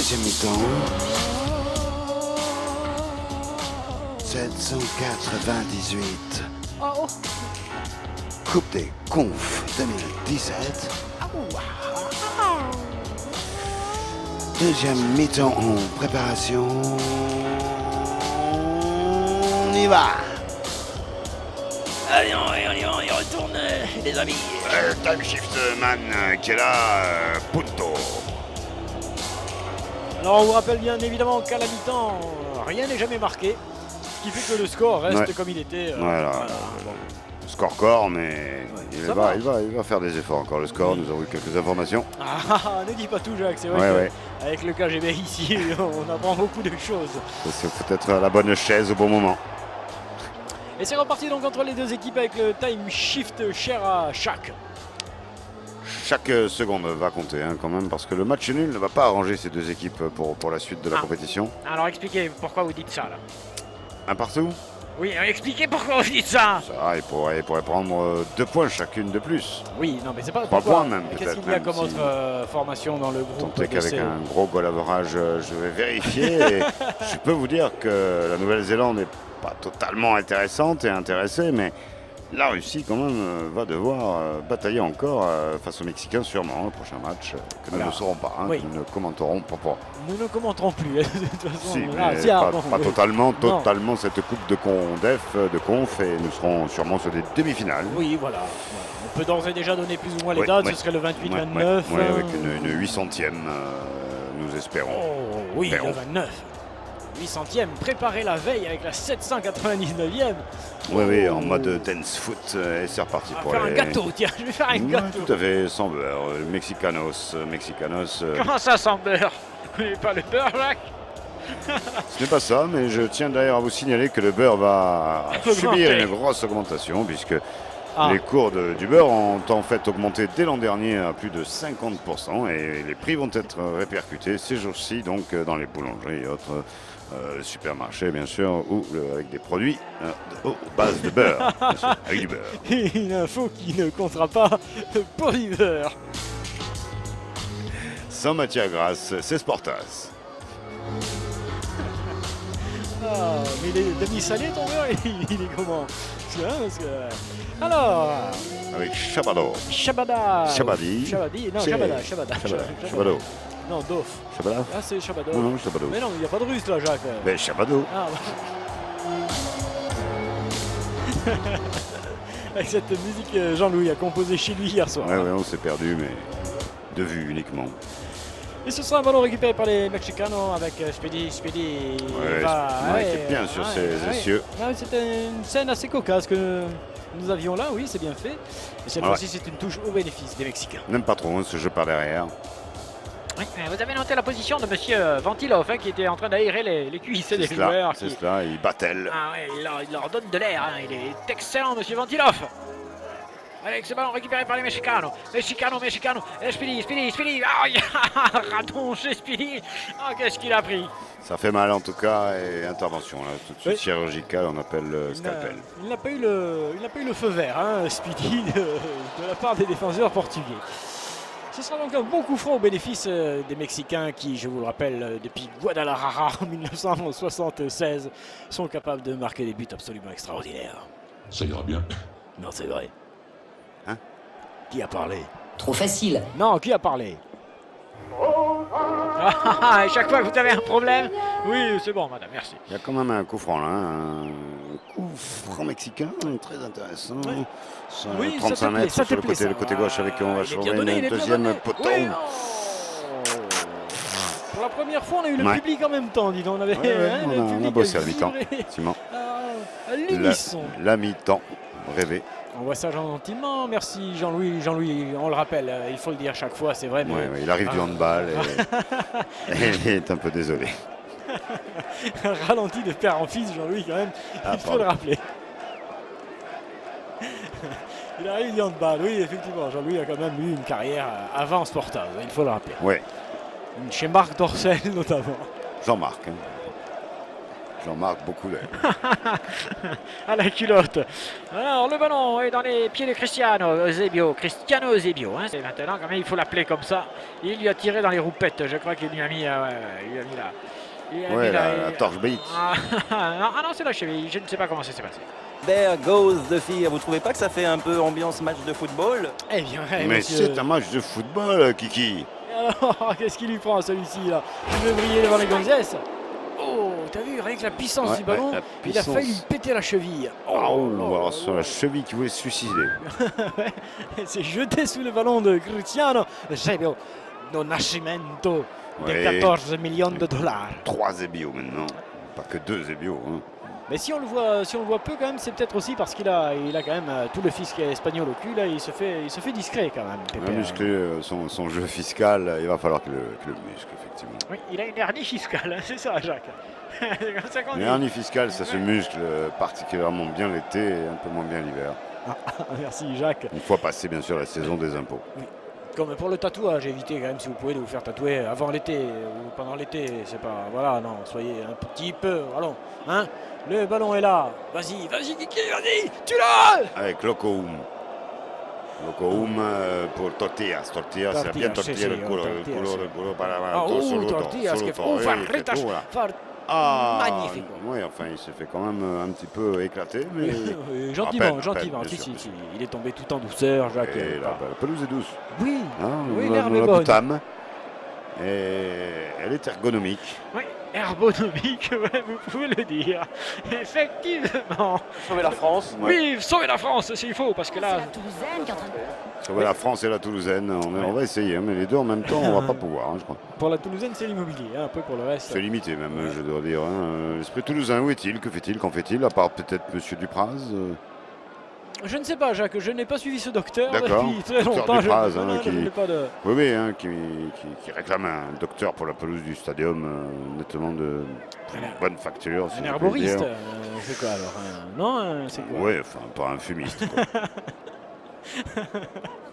Deuxième mi-temps. 798. Oh. Coupe des Confs 2017. Deuxième mi-temps en préparation. On y va. Allez, on y retourne, les amis. Time Shift Man qui est là, Punto. Alors, on vous rappelle bien évidemment qu'à la mi-temps, rien n'est jamais marqué. Ce qui fait que le score reste comme il était. Voilà. Bon. Score, mais il va faire des efforts encore. Le score, nous avons eu quelques informations. Ne dis pas tout, Jacques. C'est vrai qu'avec le KGB ici, on apprend beaucoup de choses. C'est peut-être la bonne chaise au bon moment. Et c'est reparti donc entre les deux équipes avec le time shift cher à chaque. Chaque seconde va compter quand même, parce que le match nul ne va pas arranger ces deux équipes pour la suite de la compétition. Alors expliquez pourquoi vous dites ça là. Un partout. Oui, expliquez pourquoi vous dites ça. Ça, il pourrait prendre 2 points chacune de plus. Oui, non mais c'est pas 3 points même peut-être. Qu'est-ce qu'il y a comme autre formation dans le groupe? Tant qu'avec un gros goal average, je vais vérifier. Et je peux vous dire que la Nouvelle-Zélande n'est pas totalement intéressante et intéressée, mais la Russie quand même va devoir batailler encore face aux Mexicains sûrement le prochain match que nous ne saurons pas, que nous ne commenterons pas. Nous ne commenterons plus de toute façon. Si, mais pas totalement cette coupe de conf et nous serons sûrement sur des demi-finales. Oui, voilà. On peut d'ores et déjà donner plus ou moins les dates, ce serait le 28-29. Oui, avec une 800e, nous espérons. Oh oui, le 29. 800e, préparé la veille avec la 799e. Oui, en mode dance foot, et c'est reparti pour faire un gâteau, tiens, je vais faire un gâteau. Tout à fait, sans beurre, Mexicanos. Comment ça sans beurre? Vous n'avez pas le beurre, Jacques? Ce n'est pas ça, mais je tiens d'ailleurs à vous signaler que le beurre va subir une grosse augmentation, puisque les cours du beurre ont en fait augmenté dès l'an dernier à plus de 50%, et les prix vont être répercutés ces jours-ci, donc dans les boulangeries et autres supermarchés, bien sûr, ou avec des produits base de beurre, bien sûr, avec du beurre. Une info qui ne comptera pas pour du beurre. Sans matière grasse, c'est Sportas. Mais il est demi-salé ton beurre, il est comment? Parce que, alors... Avec Shabado. Shabadi. Non, Shabada. Shabado. Non, Dof. Shabada. Ah, c'est Shabado. Non, Shabado. Mais non, il n'y a pas de russe là, Jacques. Mais Shabado. Avec cette musique, Jean-Louis a composé chez lui hier soir. Ouais, on s'est perdu, mais de vue uniquement. Et ce sera un ballon récupéré par les Mexicanos avec Speedy. Qui est bien sur ses essieux. C'était une scène assez cocasse que nous avions là, oui, c'est bien fait. Et cette fois-ci, c'est une touche au bénéfice des Mexicains. N'aime pas trop ce jeu par derrière. Oui, vous avez noté la position de monsieur Ventilov qui était en train d'aérer les cuisses des joueurs. C'est cela, il battelle. Il leur donne de l'air, Il est excellent, monsieur Ventilov. Avec ce ballon récupéré par les Mexicanos. Et Speedy. Ah, il a raton chez Speedy. Ah, qu'est-ce qu'il a pris? Ça fait mal en tout cas, et intervention là, tout de suite chirurgicale, on appelle le scalpel. Il n'a pas eu le feu vert, Speedy, de la part des défenseurs portugais. Ce sera donc un bon coup franc au bénéfice des Mexicains qui, je vous le rappelle, depuis Guadalajara en 1976, sont capables de marquer des buts absolument extraordinaires. Ça ira bien. Non, c'est vrai. Qui a parlé? Trop facile. Non, qui a parlé? À chaque fois que vous avez un problème. Oui, c'est bon, madame, merci. Il y a quand même un coup franc là, un coup franc mexicain, très intéressant. Oui, 35 mètres sur le côté gauche avec on va changer une deuxième poteau. Oui, pour la première fois, on a eu le public en même temps, dis donc. On a bossé à la mi-temps, effectivement. À l'unisson. La mi-temps, rêvé. On voit ça gentiment, merci Jean-Louis, on le rappelle, il faut le dire chaque fois, c'est vrai. Mais... il arrive du handball et il est un peu désolé. Ralenti de père en fils, Jean-Louis, quand même, il faut le rappeler. Il arrive du handball, oui, effectivement, Jean-Louis a quand même eu une carrière avant Sportaz, il faut le rappeler. Oui. Chez Marc Dorcel, notamment. Jean-Marc. J'en marque beaucoup d'ailleurs. À la culotte. Alors le ballon est dans les pieds de Cristiano Zebio. Cristiano Zebio, hein, c'est maintenant, quand même, il faut l'appeler comme ça. Il lui a tiré dans les roupettes. Je crois qu'il lui a mis, il lui a mis là. Ouais, la torche bite. Non, c'est la cheville. Je ne sais pas comment ça s'est passé. There goes the fear. Vous trouvez pas que ça fait un peu ambiance match de football? Eh bien, Mais monsieur. c'est un match de football, Kiki. Alors, qu'est-ce qu'il lui prend celui-ci là? Il veut briller devant les gonzesses. Oh, t'as vu, rien que la puissance du ballon, la il a puissance. failli lui péter la cheville. Alors sur la cheville qui voulait se suicider. Il s'est jeté sous le ballon de Cristiano Zebio do Nascimento de Ouais. 14 millions de dollars. 3 Zebio maintenant. Pas que 2 Zebio. Hein. Mais si on le voit peu quand même, c'est peut-être aussi parce qu'il a quand même tout le fisc espagnol au cul là, il se fait discret quand même. Il Pépé. a musclé son jeu fiscal, il va falloir que le muscle, effectivement. Oui, il a une hernie fiscale, hein, c'est ça, Jacques. C'est comme ça qu'on dit. L'hernie fiscale, ça se muscle particulièrement bien l'été et un peu moins bien l'hiver. Merci Jacques. Une fois passé, bien sûr, la saison des impôts. Comme pour le tatouage, évitez quand même si vous pouvez de vous faire tatouer avant l'été ou pendant l'été. C'est pas. Voilà, non, soyez un petit peu. Allons, hein. Le ballon est là. Vas-y, Kiki, vas-y, tu l'as. Avec Locoum. Locoum pour tortillas. Tortillas, c'est bien tortilla del culo. El culo para tortillas, que farritas, magnifique. Oui, enfin, il s'est fait quand même un petit peu éclater. Mais Gentiment. bien Si, sûr. il est tombé tout en douceur, Jacques. Et la pelouse est douce. Oui, Hein, oui, nous l'herbe la est bonne. boutame. Et elle est ergonomique. Oui, ergonomique, ouais, vous pouvez le dire. Effectivement. Sauver la France. Oui, sauver la France s'il faut, parce que C'est là. la Toulousaine qui est en train de... Sauver la France et la Toulousaine, on va essayer, hein, mais les deux en même temps, on va pas pouvoir, hein, je crois. Pour la Toulousaine, c'est l'immobilier, hein, un peu pour le reste. C'est limité même, je dois dire. Hein. L'esprit toulousain, où est-il? Que fait-il? Qu'en fait-il? À part peut-être Monsieur Dupraz Je ne sais pas, Jacques, je n'ai pas suivi ce docteur D'accord. depuis très Docteur longtemps. Dupraz, je, hein, non, qui- je n'ai pas de... Oui, hein, qui réclame un docteur pour la pelouse du stadium, nettement de bonne facture. si Un je puis herboriste, dire. c'est quoi alors? Non, c'est quoi? Oui, enfin, pas un fumiste. Quoi.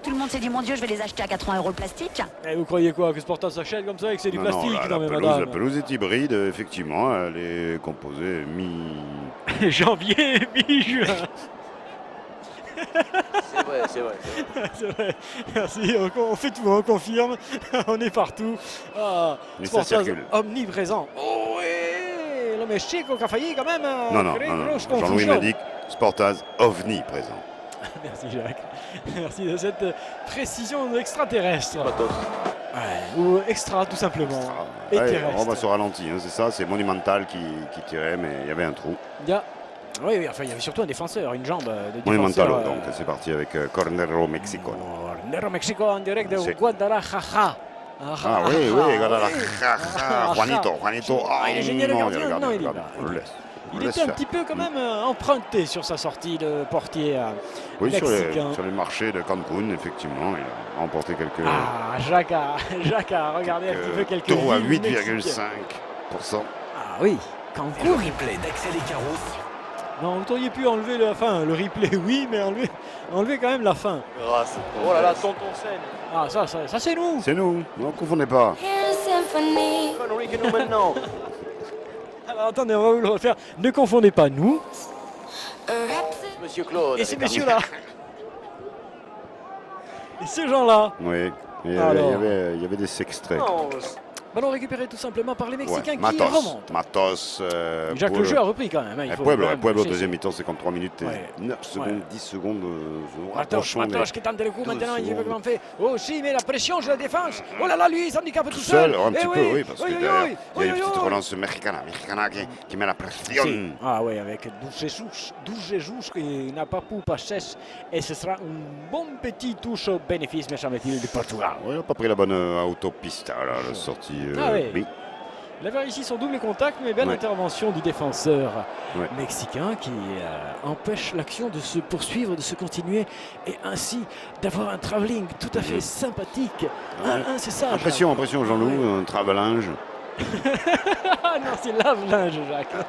Tout le monde s'est dit, mon Dieu, je vais les acheter à 80 € le plastique. Et vous croyez quoi? Que Sporta s'achète comme ça et que c'est du Non, plastique? la mais pelouse, madame. la pelouse est hybride, effectivement. Elle est composée Janvier, mi-juin. C'est vrai. C'est vrai. Merci, on fait tout, on confirme. On est partout. Ah, Mais ça Sporta circule. omniprésent. Oh oui, l'homme est chic, qui a failli quand même. Non. créer une grosse Jean-Louis confusion. m'a dit Sportaz ovni présent. Merci Jacques. Merci de cette précision extraterrestre. Ouais, ou extra tout simplement. Et Ouais, terrestre. on va se ralentir, hein, c'est ça, c'est Monumental qui tirait, mais il y avait un trou. Il y a... Oui, enfin il y avait surtout un défenseur, une jambe de Monumental, défenseur. donc c'est parti avec Cornero Mexico. Nero Mexico en direct de C'est- Guadalajara. Ah oui, Guadalajara, Juanito. Ah, il est génial le gardien. regarde, Non, il est regarde, là. on le laisse. On Il le laisse était un faire. petit peu quand même emprunté sur sa sortie de portier. Oui, mexicain. sur les marchés de Cancun, effectivement, il a remporté quelques Ah, Jacques a regardé un petit peu quelques taux à villes 8,5%. Ah oui, Le Cancun. replay d'Axel et Carros. Non, vous auriez pu enlever la fin, le replay, oui, mais enlever quand même la fin. Oh là là, tonton scène. Ah, ça c'est nous. C'est nous, ne confondez pas. Connery que nous maintenant. Alors attendez, on va vous le refaire. Ne confondez pas nous Monsieur Claude. et ces messieurs-là. Et ces gens-là. Oui, il y Alors. avait des sextraits. Non, Ballon récupéré tout simplement par les Mexicains Ouais, qui remontent. Matos. Jacques, le jeu a repris quand même. Hein, il faut Pueblo, quand même Pueblo lâcher. deuxième mi-temps, 53 minutes et Ouais. 9 secondes, Ouais. 10 secondes de Matos rapprochement. qui tente le coup 12 maintenant, il veut secondes. comment fait. Oh si, mais la pression sur la défense. Oh là là, lui, il s'handicape tout Tout seul. seul, un Eh petit peu, oui, parce que oui, derrière, oui, il y a une oui, petite oui. relance mexicana qui met la pression. Si. Ah oui, avec 12 Jesus qui n'a pas pu passer. Et ce sera une bonne petite touche au bénéfice, me semble-t-il, du Portugal. Ouais, il n'a pas pris la bonne autopista, là, la sortie. Ah oui. oui. Il avait ici son double contact, mais belle Ouais. intervention du défenseur Ouais. mexicain qui empêche l'action de se poursuivre, de se continuer et ainsi d'avoir un travelling tout à fait sympathique. C'est ça. Impression, Jean-Loup, un travelinge. Ah non, c'est lave-linge, Jacques.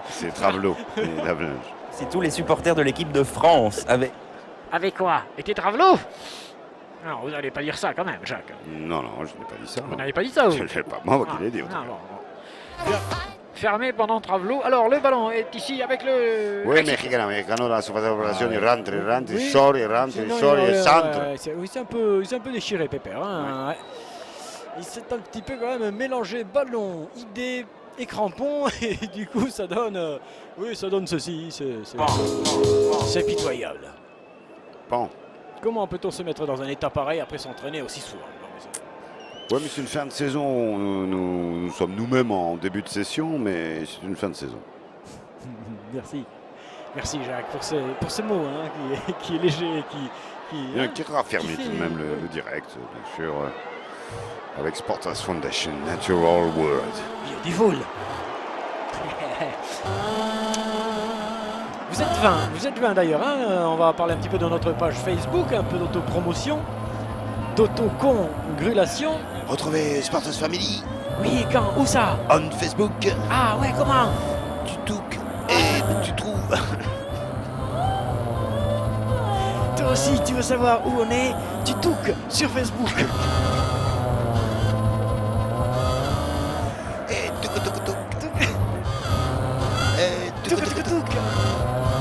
C'est Travelo, et lave-linge. Si tous les supporters de l'équipe de France avaient. Avec quoi? Et tes travelots? Non, vous n'allez pas dire ça quand même, Jacques. Non, je n'ai pas dit ça. Vous n'avez pas dit ça, vous? C'est pas moi qui l'ai dit. Ah, bon. fermé pendant Travelo. Alors le ballon est ici avec le... Oui, Mexicano, la surface d'opération, il rentre, il Oui. sort, il rentre, il sort, il centre. Oui, c'est un peu déchiré, Pépère. Hein, ouais. Il s'est un petit peu quand même mélangé ballon, idée et crampon. Et du coup, ça donne... oui, ça donne ceci. C'est pitoyable. Bon. Comment peut-on se mettre dans un état pareil après s'entraîner aussi souvent? Oui, mais c'est une fin de saison. Nous sommes nous-mêmes en début de session, mais c'est une fin de saison. Merci. Merci Jacques pour ce mot hein, qui est léger, Qui raffermit tout de même le direct, bien sûr, avec Sportas Foundation, Natural World. Beautiful. Vous êtes 20 d'ailleurs, hein. On va parler un petit peu de notre page Facebook, un peu d'autopromotion, d'autocongratulation. Retrouvez Sportas Family Oui, quand? Où ça? on Facebook. Ah ouais, comment? Tu toques et tu trouves. Toi aussi, tu veux savoir où on est? Tu touques sur Facebook. Et Touc.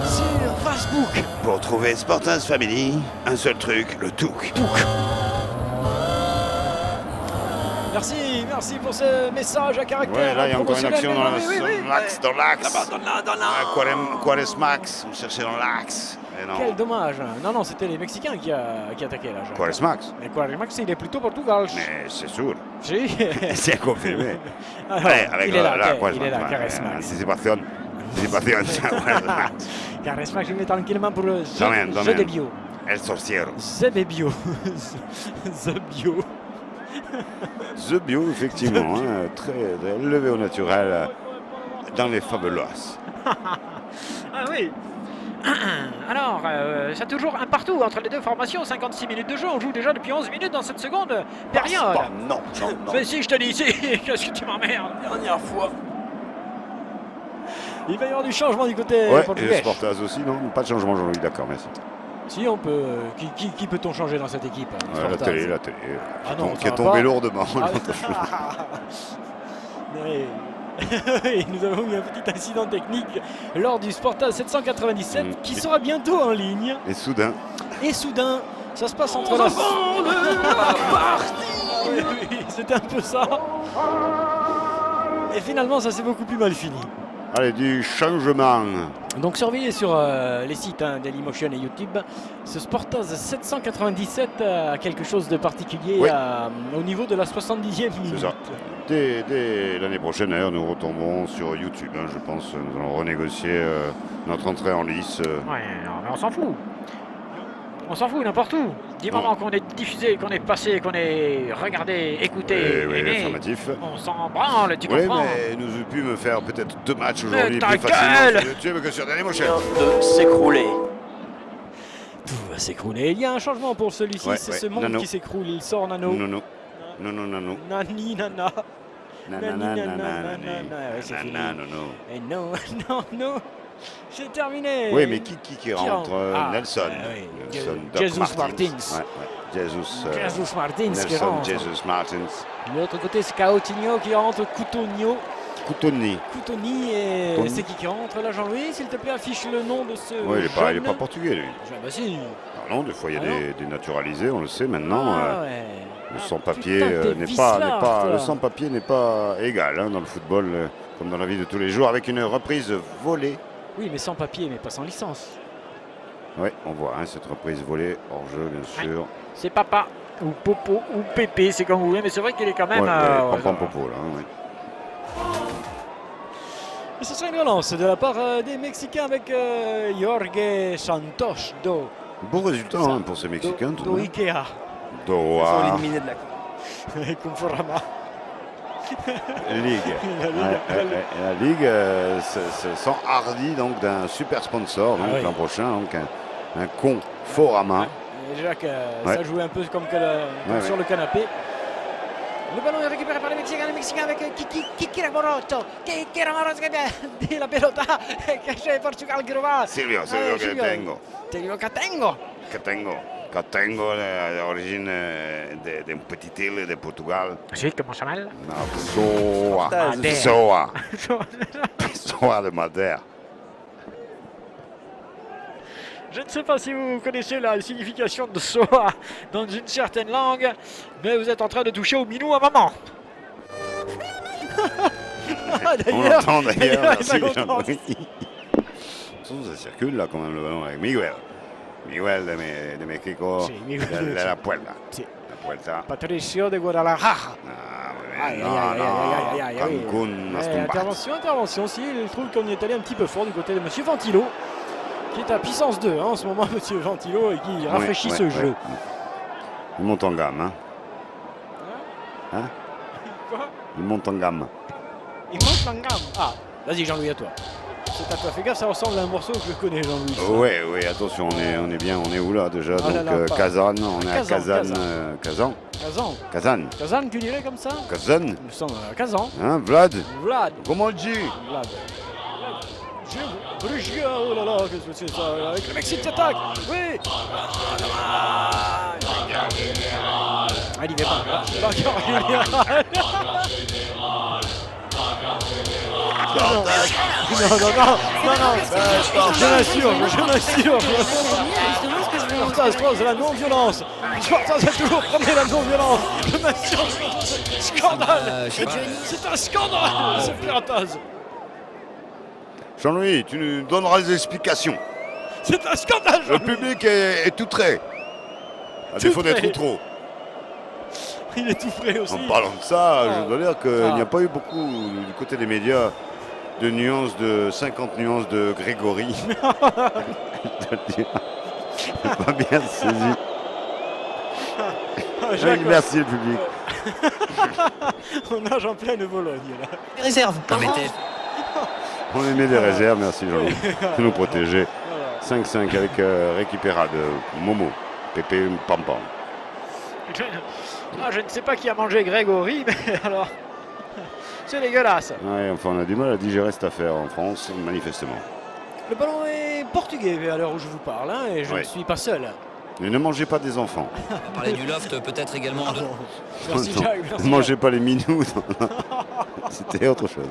Sur Facebook. Pour trouver Sportas Family, un seul truc, le touk. Merci pour ce message à caractère. Ouais, là il y a encore une action dans Oui. l'axe, dans l'axe. Quares Max, on cherchait dans l'axe. Quel dommage. Non, c'était les Mexicains qui attaquaient là. Quares Max. Mais Quares Max, il est plutôt Portugal. Mais c'est sûr. Si. C'est confirmé. Alors, Ouais, avec il est là, Quares il est là, Max. Quares Max. Anticipación. Quares Max. Quares Max, je mets tranquillement pour le También. jeu de bio. El Sorciero. The Bio. The Bio. The Bio, effectivement, hein, très élevé au naturel dans les favelas. Ah oui. Alors, c'est toujours un partout entre les deux formations, 56 minutes de jeu, on joue déjà depuis 11 minutes dans cette seconde période. Non. Mais si je te dis, si, qu'est-ce que tu m'emmerdes? Dernière fois. Il va y avoir du changement du côté Ouais, et portugais. Sportas aussi, non? Pas de changement, Jean-Louis, d'accord, merci. Si on peut, qui peut-on changer dans cette équipe? Ouais, la Sportas. télé, Ah non, qui ça est va tombée pas. lourdement. Oui. Et nous avons eu un petit incident technique lors du Sportas 797 qui sera bientôt en ligne. Et soudain, Et soudain, ça se passe entre la... Oui, c'était un peu ça. Et finalement, ça s'est beaucoup plus mal fini. allez, du changement. Donc surveillez sur les sites Dailymotion et YouTube. Ce Sportas 797 a quelque chose de particulier Oui. Au niveau de la 70e minute. C'est ça. Dès l'année prochaine, d'ailleurs, nous retomberons sur YouTube. Hein, je pense nous allons renégocier notre entrée en lice. Ouais, non, mais on s'en fout. On s'en fout n'importe où. Du moment qu'on est diffusé, qu'on est passé, qu'on est regardé, écouté, Oui, aimé, affirmatif. on s'en branle, tu Oui, comprends? mais nous aurions pu me faire peut-être 2 matchs aujourd'hui ta plus facilement gueule sur YouTube que sur Dailymotion. De s'écrouler. Tout va s'écrouler. Il y a un changement pour celui-ci, Ouais, c'est ouais. ce monde Nano. qui s'écroule. Il sort Nano. Non. Nani, nana. C'est fini. Non. Et non, non. C'est terminé. Oui, mais qui rentre? Nelson. oui. Nelson Doc Jesus Martins. Ouais. Jesus Martins qui Nelson rentre. Jesus Martins. De l'autre côté, c'est Coutinho qui rentre. Coutoni et Tony. c'est qui rentre là, Jean-Louis? S'il te plaît, affiche le nom de ce. Oui, il n'est jeune. pas portugais, lui. Ah bah si. Ah non, des fois, il y a Ah non. des naturalisés, on le sait maintenant. Ouais. Le Ah, sans-papier putain, t'es n'est vicelard, pas toi. le sans-papier n'est pas égal hein, dans le football comme dans la vie de tous les jours avec une reprise volée. Oui, mais sans papier, mais pas sans licence. Oui, on voit hein, cette reprise volée hors jeu bien sûr. C'est papa ou Popo ou Pépé, c'est comme vous voulez, mais c'est vrai qu'il est quand même. Pampan Popo là. Hein, oui. Et ce sera une relance de la part des Mexicains avec Jorge Santos Beau résultat hein, pour ces Mexicains tout de do même. Ikea. Ils sont Doha éliminés de la Coupe. Conforama. Ligue. La Ligue se sent hardie donc d'un super sponsor donc, Ah oui. l'an prochain donc un Conforama. Jacques, Ouais. ça jouait un peu comme sur le canapé. Le ballon est récupéré par les Mexicains avec Kiki Ramoroto. Kiki Ramoroto qui dit la pelota que c'è Portugal che lo va. Silvio Silvio. que tengo. Te dico che tengo. Que tengo. que tengo de origine de un petit île de Portugal. Sí, comment ça mal? No, Pessoa. Madeira. Pessoa. Pessoa de Madère. Je ne sais pas si vous connaissez la signification de soa dans une certaine langue, mais vous êtes en train de toucher au minou à maman. On l'entend d'ailleurs, d'ailleurs, merci il va Jean-Louis. Ça circule là quand même le ballon avec Miguel. Miguel de Mexico, Sí, Miguel, de la Puerta. Sí. La Puerta. Patricio de Guadalajara. Ah, muy Aïe, bien. aïe, No, aïe, aïe, aïe, aïe, no, aïe, Cancún, nos tumbas. intervention. Si, il trouve qu'on est allé un petit peu fort du côté de Monsieur Ventilo, qui est à puissance 2 en ce moment, Monsieur Ventilo, et qui rafraîchit ce jeu. Il monte en gamme. Hein? Quoi? Il monte en gamme. Il monte en gamme. Ah, vas-y Jean-Louis, à toi. C'est à toi. Fais gaffe, ça ressemble à un morceau que je connais, Jean-Louis. Oui, attention, on est bien, on est où là déjà? Ah là Donc là, pas- Kazan, on est à Kazan, Kazan. Kazan. Kazan. Kazan, tu dirais comme ça? Kazan. Nous sommes à Kazan. Hein, Vlad? Vlad. Comment on dit? Vlad. Brugia, oh là là, qu'est-ce que c'est ça? Avec le Mexique qui attaque. Oui. Ah, il y va pas. Bagarre générale. Non, je m'assure. Sparta se pose de la non-violence. Sparta a toujours promis la non-violence. Je m'assure. Scandale. C'est un scandale, ce piratage. Jean-Louis, tu nous donneras les explications. C'est un scandale, Le Jean-Louis. public est tout trait. À défaut d'être prêt. trop. Il est tout frais aussi. En parlant de ça, Ah. je dois dire qu'il Ah. n'y a pas eu beaucoup du côté des médias de nuances, de 50 nuances de Grégory. Je dois le dire. J'ai pas bien saisi. Ah, Oui, Jacques, merci le public. on nage en pleine Vologne là. Réserve. On émet des réserves, merci Jean-Louis. De nous protéger. Voilà. 5-5 avec Récupéra de Momo. Pépé Pampam. Je ne sais pas qui a mangé Grégory, mais alors. C'est dégueulasse. Ouais, enfin, on a du mal à digérer cette affaire en France, manifestement. Le ballon est portugais à l'heure où je vous parle, hein, et je Ouais. ne suis pas seul. Mais ne mangez pas des enfants. Parler du loft, peut-être également de... Merci Non, Jacques, merci ne mangez pas les minous. C'était autre chose.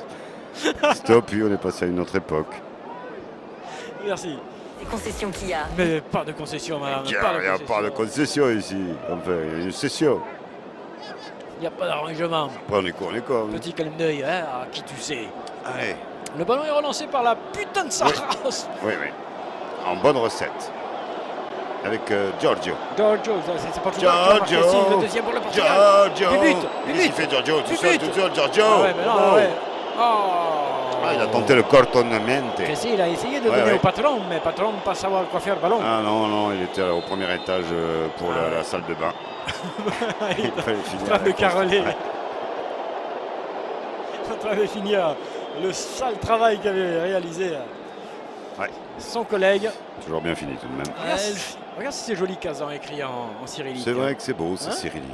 Stop, puis on est passé à une autre époque. Jacques. Merci. Les concessions qu'il y a. Mais pas de concession, madame. Il n'y a pas de concession ici. Enfin, il y a une session. Il n'y a pas d'arrangement. Après, on est quoi? On est quoi? Petit clin d'œil, hein, à qui tu sais. Allez. Le ballon est relancé par la putain de sa race. Oui. En bonne recette. Avec Giorgio. Giorgio, c'est Portugal qui a marqué Giorgio. ici, le deuxième pour le Portugal. Giorgio. Du but. Qu'est-ce qu'il fait Giorgio? Tout Du seul, but. tout seul, Giorgio. Ah ouais, mais non, Oh. ouais. Oh. Ah, il a tenté le cortonamente. Que si, il a essayé de Ouais, donner ouais. au patron, mais le patron ne pas savoir quoi faire le ballon. Ah non, il était au premier étage pour la salle de bain. Il fallait est finir en train de avec caroler. Ouais. En train de finir le sale travail qu'avait réalisé Ouais. son collègue. Toujours bien fini tout de même. Regarde si c'est joli Kazan écrit en cyrillique. C'est vrai que c'est beau, c'est Hein cyrillique.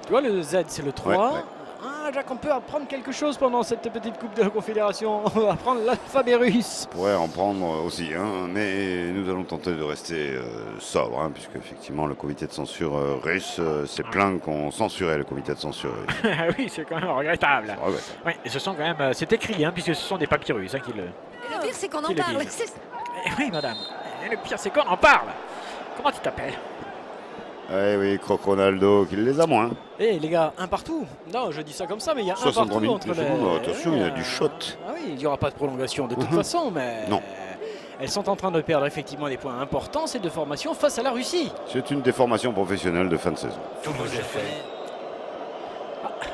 Tu vois, le Z, c'est le 3. Ouais, ouais. Ah, Jacques, on peut apprendre quelque chose pendant cette petite Coupe de la Confédération. On va apprendre l'alphabet russe. On pourrait en prendre aussi, hein, mais nous allons tenter de rester sobres, hein, puisque effectivement le comité de censure russe s'est plaint qu'on censurait le comité de censure russe. Oui, c'est quand même regrettable. Ah ouais. Oui, et ce sont quand même, c'est écrit, hein, puisque ce sont des papiers russes qui le. Et le pire, c'est qu'on en Qui le parle. disent. Oui, madame. Et le pire, c'est qu'on en parle. Comment tu t'appelles? Oui, Croc Ronaldo, qui les a moins. Eh les gars, un partout. Non, je dis ça comme ça, mais il y a un 63 partout minutes entre de les... seconde. Attention, il y a du shot. Ah oui, il n'y aura pas de prolongation de toute façon, mais... Non. Elles sont en train de perdre effectivement des points importants, ces deux formations, face à la Russie. C'est une déformation professionnelle de fin de saison. Tout le monde le fait.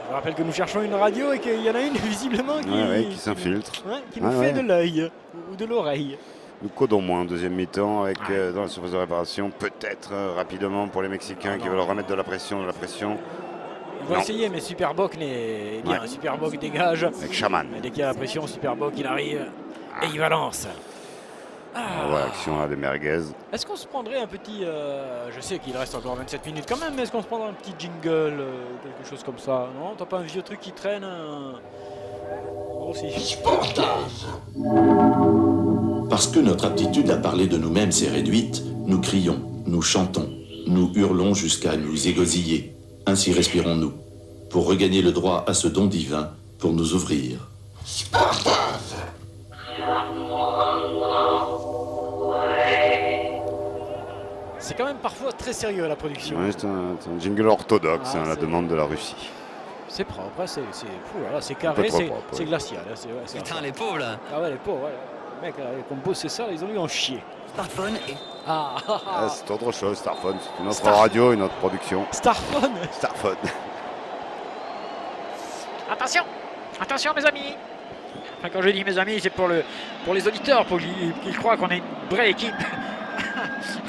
Je rappelle que nous cherchons une radio et qu'il y en a une visiblement Qui s'infiltre. qui nous Ouais, fait ouais. de l'œil ou de l'oreille. Nous codons moins en deuxième mi-temps avec dans la surface de réparation, peut-être rapidement pour les Mexicains qui veulent remettre de la pression. Ils vont Non. essayer, mais Superboc n'est bien. Ouais. Superboc dégage. Avec Chaman. Et dès qu'il y a la pression, Superboc il arrive et il balance. On voit l'action là de Merguez. Est-ce qu'on se prendrait un petit... je sais qu'il reste encore 27 minutes quand même, mais est-ce qu'on se prendrait un petit jingle ou quelque chose comme ça? Non, t'as pas un vieux truc qui traîne aussi. Parce que notre aptitude à parler de nous-mêmes s'est réduite, nous crions, nous chantons. nous hurlons jusqu'à nous égosiller. Ainsi respirons-nous, pour regagner le droit à ce don divin, pour nous ouvrir. C'est quand même parfois très sérieux la production. Ouais, c'est un jingle orthodoxe, Ah, à la c'est- demande de la Russie. C'est propre, hein, c'est carré, trop c'est propre, c'est ouais. glacial. Hein, c'est Putain, les pauvres là. Ah ouais, les pauvres, ouais. Les mecs, là, qui ont bossé ça, ils ont eu en chier. Smartphone et Ah, ah, ah. Ah, c'est autre chose, Starphone. C'est une autre Star- radio, une autre production. Starphone. Starphone. Attention, attention mes amis. Enfin, quand je dis mes amis, c'est pour les auditeurs, pour qu'ils croient qu'on est une vraie équipe.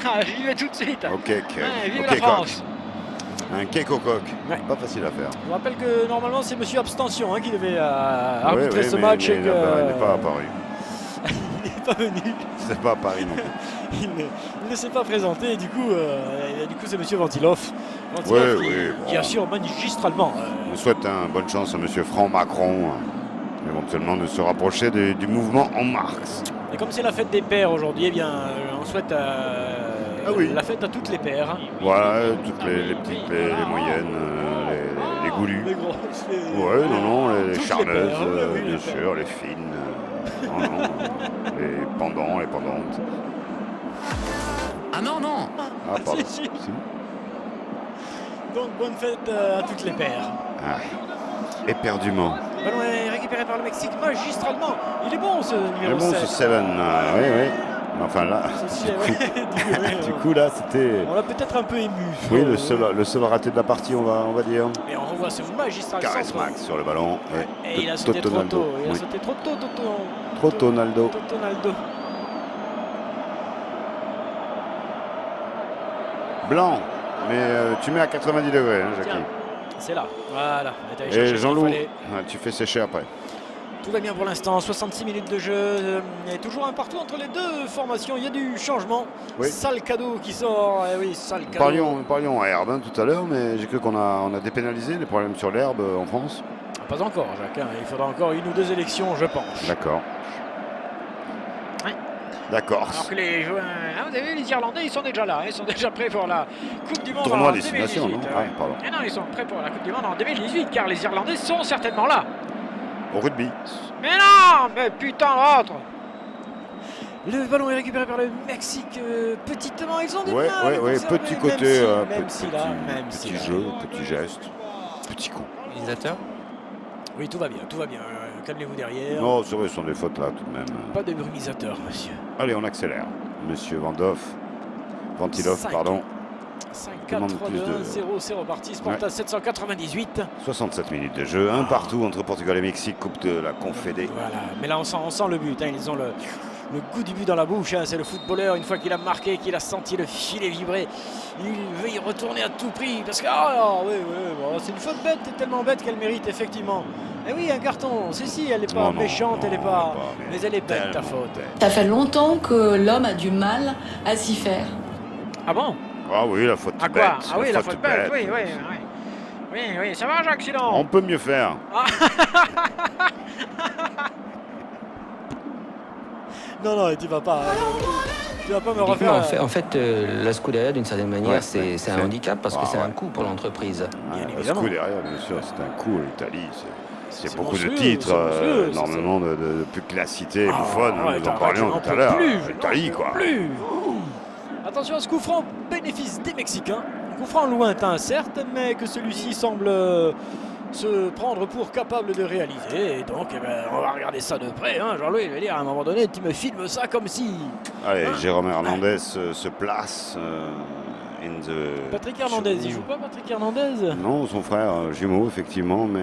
Ah, j'y vais tout de suite. Au cake. Ouais, vive Au la cake France. coq. Un cake au coq. Ouais. Pas facile à faire. Je vous rappelle que normalement c'est Monsieur Abstention qui devait arbitrer Oui, ce mais- match mais et il que n'est pas apparu. il n'est pas venu. C'est pas à Paris non plus. Il ne s'est pas présenté et du coup c'est Monsieur Ventilov, Oui, qui, oui, qui bon. assure magistralement. On souhaite bonne chance à Monsieur Franck Macron, éventuellement de se rapprocher du mouvement En Marche. Et comme c'est la fête des pères aujourd'hui, eh bien on souhaite oui. la fête à toutes les pères. Voilà, toutes les petites, les moyennes, les goulus. Les grosses, les... Ouais, non, les Toutes les charneuses, paires, oui, oui, bien les sûr, les fines, non, les pendants, les pendantes. Ah non, non. Ah, pardon. si. Si. Donc bonne fête à toutes les pères. Ah, éperdument. Ballon est récupéré par le Mexique magistralement. Il est bon ce Mais numéro bon, 7. ce Seven, oui, oui. Mais enfin là, Ceci, ouais, du coup là, c'était... on l'a peut-être un peu ému. Oui, le seul raté de la partie, on va dire. Mais on revoit ce magistral Caresse centre. Max sur le ballon. Et il a sauté trop Totonaldo. tôt. Il a Oui. sauté trop tôt, Totonaldo. Totonaldo. Blanc, mais tu mets à 90 degrés, hein, Jackie. Tiens, c'est là. Voilà. On est allé chercher Et ce qu'il Jean-Loup, fallait. tu fais sécher après. Tout va bien pour l'instant. 66 minutes de jeu. Il y a toujours un partout entre les deux formations. Il y a du changement. Oui. Sale cadeau qui sort. Eh oui, sale cadeau. Parlions herbe tout à l'heure, mais j'ai cru qu'on a dépénalisé les problèmes sur l'herbe en France. Pas encore, Jacques. Il faudra encore une ou deux élections, je pense. D'accord. Ouais. D'accord. Alors que les joueurs, vous avez vu, les Irlandais, ils sont déjà là. Ils sont déjà prêts pour la Coupe du Monde Tournoi en destination, 2018. non Ouais. Ah, pardon. Et non, ils sont prêts pour la Coupe du Monde en 2018, car les Irlandais sont certainement là. Au rugby. Mais non, mais putain l'autre. Le ballon est récupéré par le Mexique petitement. Ils ont du mal. à conserver, Petit même côté, si- euh, même petit, si là, même petit si là. jeu, petit geste, petit coup. Utilisateur. Oui, tout va bien, tout va bien. Calmez-vous derrière. Non, c'est vrai, ce sont des fautes là tout de même. Pas de brumisateur, monsieur. Allez, on accélère. Monsieur Ventilov, 5. pardon. 5, 4, Demande 3, plus 2, 1, de- 0, c'est reparti. Sporta 798. 67 minutes de jeu, un partout entre Portugal et Mexique, Coupe de la Confédé. Voilà, mais là on sent le but, hein. Ils ont le goût du but dans la bouche, hein. C'est le footballeur, une fois qu'il a marqué, qu'il a senti le filet vibrer, il veut y retourner à tout prix, parce que oui, bon, c'est une faute bête, tellement bête qu'elle mérite effectivement. Et oui, un carton, si, elle n'est pas Non, non, méchante, elle n'est non, pas... elle est Mais elle est bête, ta tellement faute. bête. Ça fait longtemps que l'homme a du mal à s'y faire. Ah bon? Ah oui, la faute Ah bête. quoi? Ah oui, la faute bête, oui, ça va Jacques, sinon. On peut mieux faire. Non, tu vas pas me refaire... En fait, la Scuderia, d'une certaine manière, Ouais, c'est un handicap parce que c'est un coût pour l'entreprise. Bien Le évidemment. coup derrière, bien sûr, c'est un coup. L'Italie, c'est C'est beaucoup de monstrueux, titres, c'est monstrueux, énormément de pugnacité, Ah, bouffonne, ouais, nous en parlions j'en tout à peux l'heure. plus, L'Italie, j'en peux quoi. plus. Attention à ce coup franc, bénéfice des Mexicains. Coup franc lointain, certes, mais que celui-ci semble se prendre pour capable de réaliser. Et donc, on va regarder ça de près. Hein. Jean-Louis, il va dire à un moment donné, tu me filmes ça comme si... Allez, Hein? Jérôme Hernandez se place in the... Patrick Hernandez, il joue pas Patrick Hernandez? Non, son frère jumeau, effectivement, mais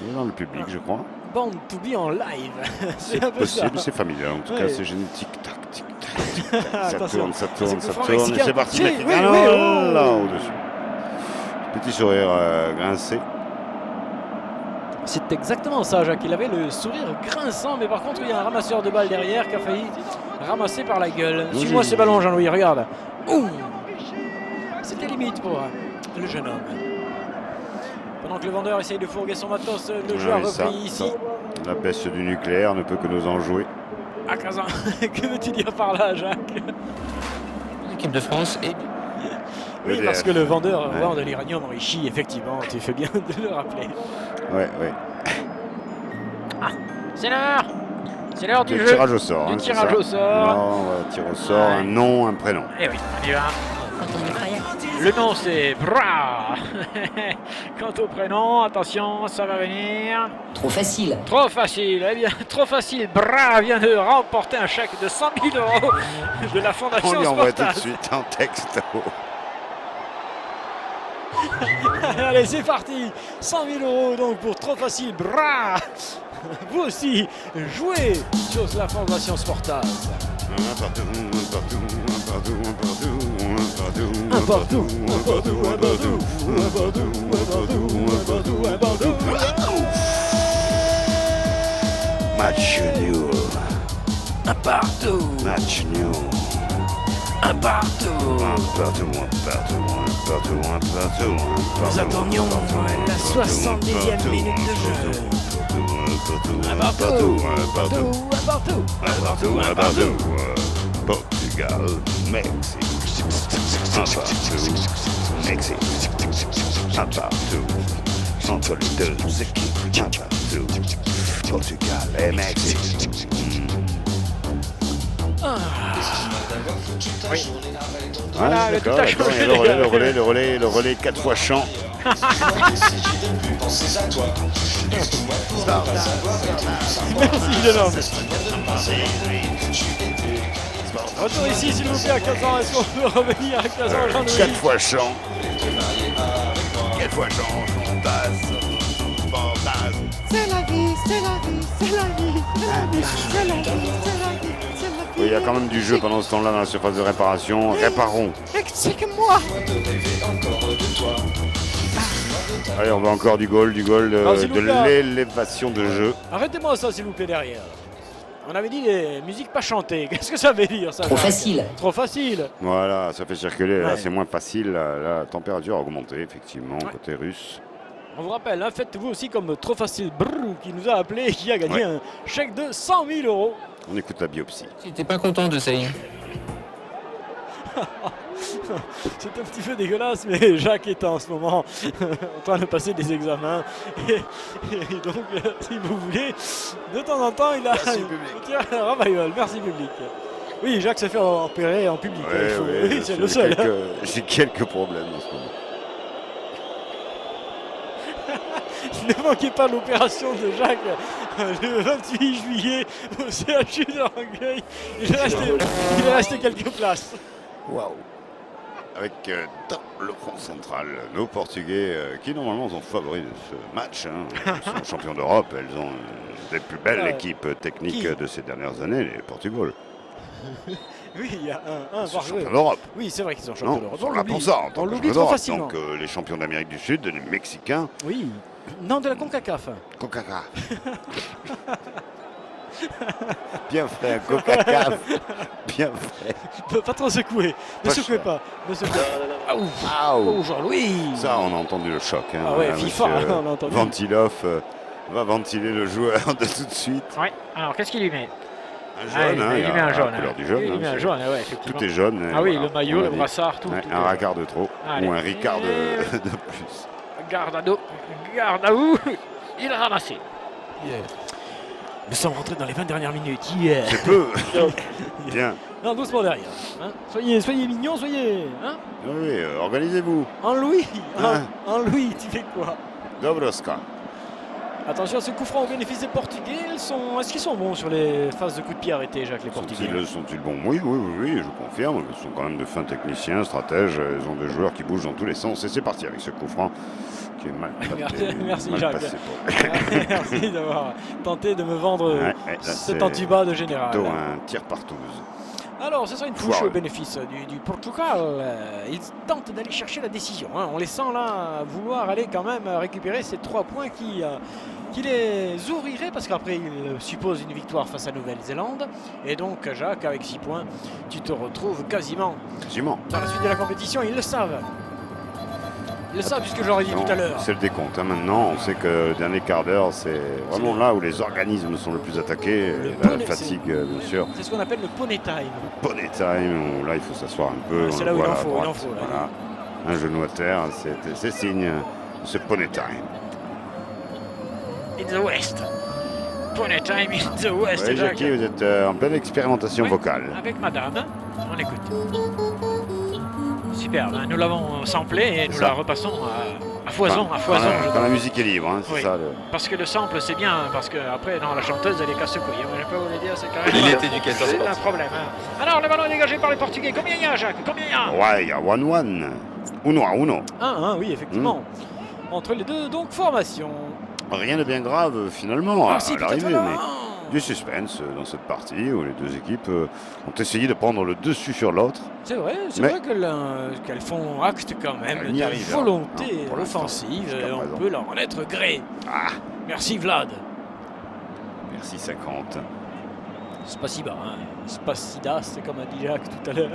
il est dans le public, je crois. Band to be en live. C'est un peu ça. possible, c'est familial. En tout Ouais. cas, c'est génétique. Tac, tic, tac, tac. Ça Attention. tourne, ça Ah, tourne, c'est ça coup franc tourne. Et mexicain. c'est parti. Oui, Mexicain. oui, Ah, oui, non, oh. là, au-dessus. Petit sourire grincé. C'est exactement ça, Jacques. Il avait le sourire grinçant, mais par contre, il y a un ramasseur de balles derrière qui a failli ramasser par la gueule. Oui. Suis-moi ce ballon, Jean-Louis, regarde. Ouh. C'était limite pour le jeune homme. Pendant que le vendeur essaye de fourguer son matos, le jeu a Oui, ça, repris ici. La peste du nucléaire ne peut que nous en jouer. À Kazan. Que veux-tu dire par là, Jacques? L'équipe de France et Oui, EDF. parce que le vendeur Ouais. vend de l'uranium enrichi, effectivement, tu fais bien de le rappeler. Ouais. C'est l'heure. C'est l'heure du Le jeu. tirage au sort. Du hein, c'est tirage ça au sort. Non, on va tirer au sort Ouais. un nom, un prénom. Eh oui, on y va. Quand on y croyait. Le nom c'est Bra. Quant au prénom, attention, ça va venir. Trop facile. Trop facile, eh bien, trop facile. Bra vient de remporter un chèque de 100 000 € de la On Fondation lui envoie tout de Sportage. suite un texto. Allez, c'est parti. 100 000 € donc pour trop facile. Bra. Vous aussi, jouez sur la Fondation Sportage. Un partout, un partout, un partout, un partout, Un partout, un partout, un partout, un partout, un partout, un partout, un partout. Match nul, Un partout, match nul. un partout. Un partout, un partout, un partout, un partout. Nous attendions la 70e minute de jeu. Un partout, un partout, un partout. un partout, un partout. Portugal, Mexique. Un partout, Mexique. Un partout. Entre les deux équipes, un partout. Portugal et Mexique. Voilà, le d'accord, tout a d'accord. changé, Et les gars. le relais 4 fois chant. Merci de l'homme. Retour ici s'il vous plaît à 15 ans. Est-ce qu'on peut revenir à 15 ans, Jean-Louis? 4 fois chant. 4 fois chant, fantasme. Fantasme. C'est la vie, c'est la vie, c'est la vie, c'est la vie, c'est la vie, c'est la vie, c'est la vie. Oui, il y a quand même du jeu pendant ce temps-là dans la surface de réparation. Réparons. Explique-moi. Allez, on va encore du goal, Alors, s'il vous de plaît. l'élévation de jeu. Arrêtez-moi ça s'il vous plaît derrière. On avait dit les musiques pas chantées. Qu'est-ce que ça veut dire ça? Trop Jacques facile. Trop facile. Voilà, ça fait circuler. Là, Ouais. c'est moins facile. La température a augmenté, effectivement, Ouais. côté russe. On vous rappelle, hein, faites-vous aussi comme Trop Facile Brrr, qui nous a appelé et qui a gagné Ouais. un chèque de 100 000 €. On écoute la biopsie. Si t'es pas content de ça. C'est un petit peu dégueulasse, mais Jacques est en ce moment en train de passer des examens. Et donc, si vous voulez, de temps en temps, il a un petit ravaiol. Merci, public. Oui, Jacques s'est fait opérer en public. Ouais, il faut- ouais, oui, c'est j'ai le seul. hein. J'ai quelques problèmes en ce moment. Ne manquez pas l'opération de Jacques le 28 juillet au CHU de Rangueil. Il est resté quelques places. Waouh. Avec dans le front central, nos Portugais qui normalement sont favoris de ce match. Hein. Ils sont champions d'Europe. Elles ont des plus belles Ouais. équipes techniques Qui de ces dernières années, les Portugal. Oui, il y a un Ils sont par jeu. champions d'Europe. Oui, c'est vrai qu'ils sont champions Non, d'Europe. ils sont On là l'oublie. pour ça, en tant On que l'oublie champions trop d'Europe. facilement. Donc les champions d'Amérique du Sud, les Mexicains, Oui. Non, de la CONCACAF. Coca-Cola. Bien fait, Coca-Cola. Bien fait. Pas trop secouer. Ne Pas secouez cher. pas. Ne secouez pas. Waouh. Oh, Jean-Louis. Ça, on a entendu le choc. Hein. Ah ouais, Là, FIFA, monsieur, on a entendu. Ventilov va ventiler le joueur de tout de suite. Ouais. Alors, qu'est-ce qu'il lui met? Un jaune, hein, il lui met un jaune. la couleur hein. du jaune. Il lui hein, met un c'est- jaune, ouais, effectivement. Tout est jaune. Ah oui, voilà, le maillot, on l'a le dit. brassard, tout. Ouais, tout un est- racard de trop. Allez. Ou un ricard de plus. Garde à dos. Garde à où? Il a ramassé. Nous sommes rentrés dans les 20 dernières minutes. Yeah. C'est peu. Bien. Non, doucement derrière. Hein. Soyez mignons, soyez. Hein. Oui, organisez-vous. En Louis. Hein. En Louis, tu fais quoi? Dobroska. Attention, ce coup franc au bénéfice des Portugais. Est-ce qu'ils sont bons sur les phases de coups de pied arrêtés, Jacques, les Portugais? Sont-ils bons? Oui, je confirme. Ils sont quand même de fins techniciens, stratèges. Ils ont des joueurs qui bougent dans tous les sens. Et c'est parti avec ce coup franc qui est mal, Merci, mal Jacques. passé pour Merci d'avoir tenté de me vendre Ouais, là, cet c'est antibat de général. plutôt un tir partouze. Alors, ce sera une touche Foireux. au bénéfice du Portugal. Ils tentent d'aller chercher la décision. Hein. On les sent là vouloir aller quand même récupérer ces 3 points qui les ouvriraient parce qu'après ils supposent une victoire face à Nouvelle-Zélande. Et donc, Jacques, avec 6 points, tu te retrouves quasiment Quasiment. dans la suite de la compétition. Ils le savent. Ils le savent puisque j'aurais dit tout à l'heure. C'est le décompte. Hein. Maintenant, on sait que le dernier quart d'heure, c'est vraiment là où les organismes sont le plus attaqués. Le Et la poney, fatigue, bien sûr. C'est ce qu'on appelle le poney time. Poney time, où là, il faut s'asseoir un peu. Ouais, c'est on là le où il voit en à faut, droite. là. Voilà. Un genou à terre, c'est signe de ce Poney Time. In the West. Poney Time in the West. Oui, Jacques. Jackie, vous êtes en pleine expérimentation Oui, vocale. avec madame, on écoute. Superbe, hein, nous l'avons samplé et nous ça. la repassons à foison, Quand- à foison. Quand la musique est libre, hein, c'est Oui. ça. Parce que le sample c'est bien, parce que après non, la chanteuse elle est casse-couille. Moi, je peux vous le dire, c'est quand même Il est éducateur c'est un sportif. problème. Hein. Alors le ballon est dégagé par les Portugais. Combien il y a, Jacques? Combien il y a? Ouais, il y a 1-1. Uno à uno. 1-1, oui, effectivement. Entre les deux, donc formation. Rien de bien grave finalement Ah, à si, l'arrivée, peut-être mais du suspense dans cette partie où les deux équipes ont essayé de prendre le dessus sur l'autre. C'est vrai Mais- vrai qu'elles font acte quand même Elles n'y de arrivent, volonté hein, pour l'instant, offensive. jusqu'à On présent. peut leur en être gré. Ah, Merci Vlad. merci 50. C'est pas si bas, hein. C'est pas si das, c'est comme a dit Jacques tout à l'heure.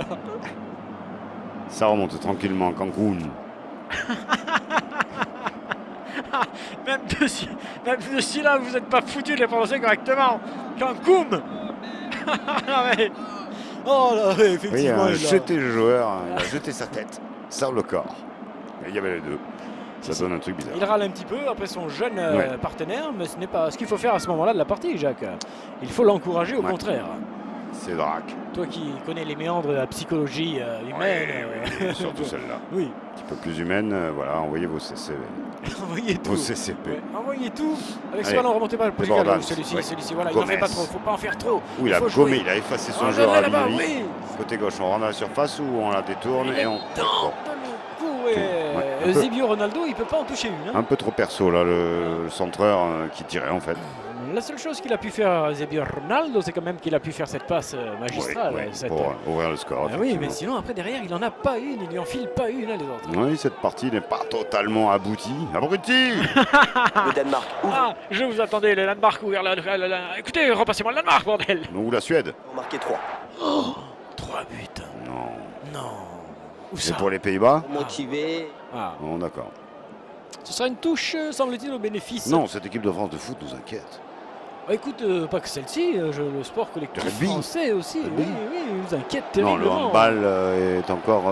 Ça remonte tranquillement Cancun. Même de si là vous n'êtes pas foutu de les prononcer correctement. Cancun. Oh là, Oui, il effectivement. a il a- jeté le joueur, il a jeté sa tête sur le corps. Et il y avait les deux. Ça C'est donne un truc bizarre. Il râle un petit peu après son jeune Ouais. partenaire, mais ce n'est pas ce qu'il faut faire à ce moment-là de la partie, Jacques. Il faut l'encourager au Ouais. contraire. C'est Drac. Toi qui connais les méandres de la psychologie humaine. Ouais, surtout celle-là. Oui, Un petit peu plus humaine, voilà, envoyez vos CCV. envoyez tout. Vos CCP. Ouais, envoyez tout. Avec ce Allez. ballon, remontez pas le plus Bordel. celui-ci, Ouais. celui-ci. Voilà, il n'en Gomez. fait pas trop, faut pas en faire trop. Où il a faut gommé, jouer. il a effacé son On joueur à là-bas, lui. oui. Côté gauche, on rentre à la surface ou on la détourne et on. Tente le coup, ouais. Ouais, un peu. Zébio Ronaldo, il peut pas en toucher une. Hein. Un peu trop perso là, le centreur qui tirait en fait. La seule chose qu'il a pu faire, Zébio Ronaldo, c'est quand même qu'il a pu faire cette passe magistrale. Ouais, cette- pour ouvrir le score. Ah oui, mais effectivement. sinon, après, derrière, il en a pas une. Il lui en file pas une, hein, les autres. Oui, cette partie n'est pas totalement aboutie. Abruti. Le Danemark ouvre Ah, je vous attendais, le Danemark ouvert Écoutez, repassez-moi le Danemark, bordel. Ou la Suède. pour marquer 3. 3 buts. Non. Non. Où C'est ça pour les Pays-Bas. Motivé. Ah. Bon, d'accord. Ce sera une touche, semble-t-il, au bénéfice. Non, cette équipe de France de foot nous inquiète. Bah, écoute, pas que celle-ci, le sport collectif Le rugby. français aussi. Le rugby. Oui, il nous inquiète Non, le terriblement. handball est encore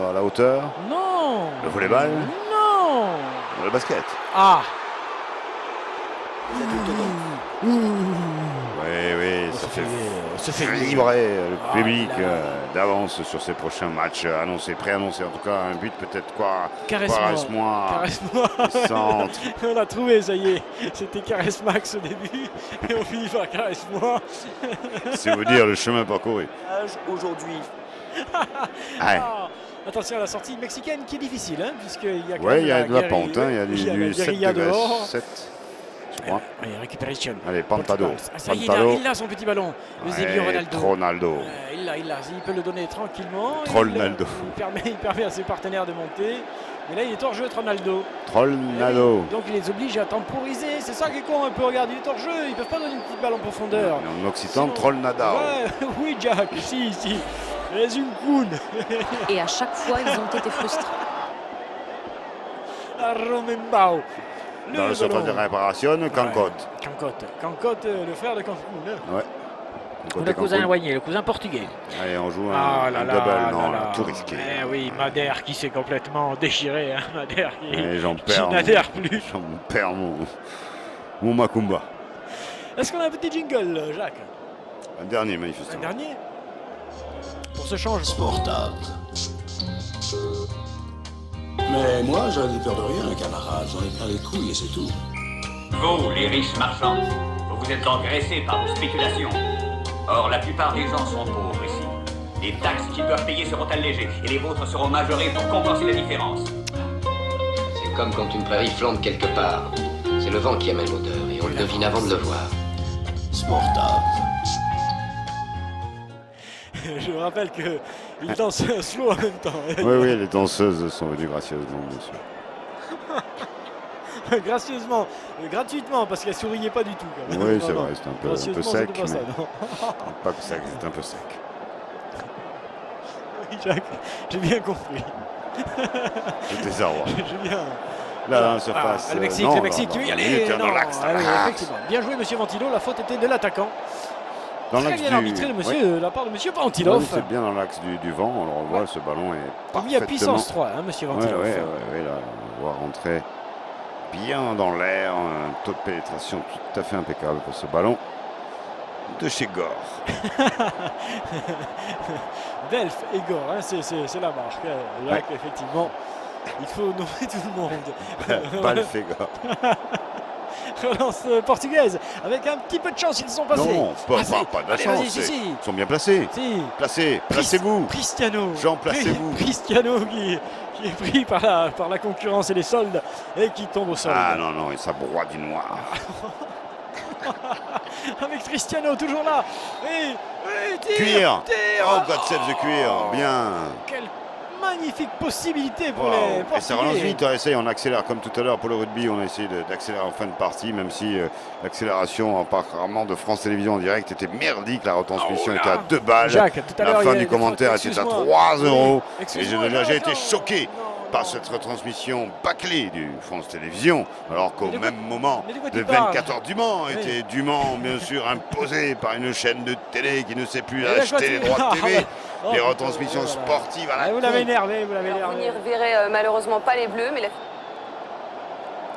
à la hauteur. Non. Le volleyball. Non. Le basket. Ah. Oui, ça fait se fait vibrer le Ah public là. d'avance sur ces prochains matchs annoncés, préannoncés. En tout cas, un but peut-être quoi. Caresse-moi. Caresse-moi. Caresse-moi. Centre. On l'a trouvé, ça y est. C'était Caresse Max au début. Et on finit par Caresse-moi. C'est vous dire le chemin parcouru. Aujourd'hui, Ouais. Ah, attention à la sortie mexicaine qui est difficile, hein, puisqu'il y a quand Ouais, même il y a de la guérilla- pente, hein, il y a la du 7 guérilla degrés, dehors. 7, je crois. Allez, récupération. Allez, Pantado. Ah, ça y est, Pantado. il a son petit ballon. Le Zébio Ronaldo. Ronaldo. Il peut le donner tranquillement. Trollnaldo. Il permet à ses partenaires de monter. Mais là, il est hors jeu, Ronaldo. Trollnado. Donc il les oblige à temporiser. C'est ça qui est con un peu. Regarde, il est hors jeu. Ils peuvent pas donner une petite balle en profondeur. En occitan, Sinon- Trollnadao. Ouais, oui, Jack, si. Les une coune. Et à chaque fois, ils ont été frustrés. À Romembao. Dans le surface de réparation, Cancote. Cancote, le frère de Cancun. Ouais. Ou le cousin éloigné, le cousin portugais. Allez, on joue Ah un là là, double. là Non, là. là, tout risqué. Eh oui, Madère qui s'est complètement déchiré. Hein, Madère Et j'en qui perds. n'adhère plus. J'en perds mon Macumba. Est-ce qu'on a un petit jingle, Jacques? Un dernier, Un manifestement. dernier? Pour ce changement. Sportable. Mais moi, j'en ai peur de rien, camarade. J'en ai plein les couilles et c'est tout. Vous, les riches marchands, vous vous êtes engraissés par vos spéculations. Or, la plupart des gens sont pauvres ici. Les taxes qu'ils doivent payer seront allégées et les vôtres seront majorées pour compenser la différence. C'est comme quand une prairie flambe quelque part. C'est le vent qui amène l'odeur et on le devine avant de le voir. Sportable. Je me rappelle qu'il danse un slow en même temps. Oui, les danseuses sont venues gracieusement, bien sûr. Gracieusement, gratuitement, parce qu'elle souriait pas du tout. Quand même. Oui, Non, c'est non. vrai, c'est un peu Gracieusement, sec. c'était pas ça, mais- non. Pas que sec, c'est un peu sec. Oui, Jacques, j'ai bien compris. Le désarroi. J'ai bien. Là, dans la surface. Le Mexique, tu veux y aller? Dans Non. l'axe. Ah oui, effectivement. Bien joué, monsieur Ventilo. La faute était de l'attaquant. dans Très l'axe bien arbitré de oui. de la part de monsieur Vantilov. Oui, c'est bien dans l'axe du vent, on le revoit, ce ballon est Il mis à parfaitement... puissance 3, hein, monsieur Vantilov. Oui, là, on voit rentrer bien dans l'air, un taux de pénétration tout à fait impeccable pour ce ballon de chez Gore. Delph et Gore, hein, c'est la marque. Là, effectivement, il faut nommer tout le monde. Delph et Gore. Relance portugaise, avec un petit peu de chance, ils sont passés. Non, pas de la chance. Ils sont bien placés. Si. Placez-vous. Cristiano. Jean, placez-vous. Cristiano qui est pris par la concurrence et les soldes et qui tombe au sol. Ah non, et ça broie du noir. Avec Cristiano toujours là. Cuir. Oh, Oh, God save the cuir. Bien. Quelle magnifique possibilité pour Wow. les Et Portugais. ça relance vite, on accélère comme tout à l'heure pour le rugby, on a essayé d'accélérer en fin de partie, même si l'accélération apparemment de France Télévisions en direct était merdique, la retransmission était à 2 balles, Jacques, tout à l'heure, la il y fin a du des commentaire fois- était à excuse-moi. 3 euros, et Excuse-moi, j'ai été non, choqué non, par non. cette retransmission bâclée du France Télévisions, alors qu'au Mais de quoi- même moment, mais de quoi le tu parles 24 heures du Mans était dûment, bien sûr, imposé par une chaîne de télé qui ne sait plus Mais de quoi acheter les tu droits de parles TV, Oh, les putain, retransmissions voilà. sportives à la Vous l'avez con. énervé, vous l'avez Alors, vous n'y énervé. reverrez malheureusement pas les Bleus, mais la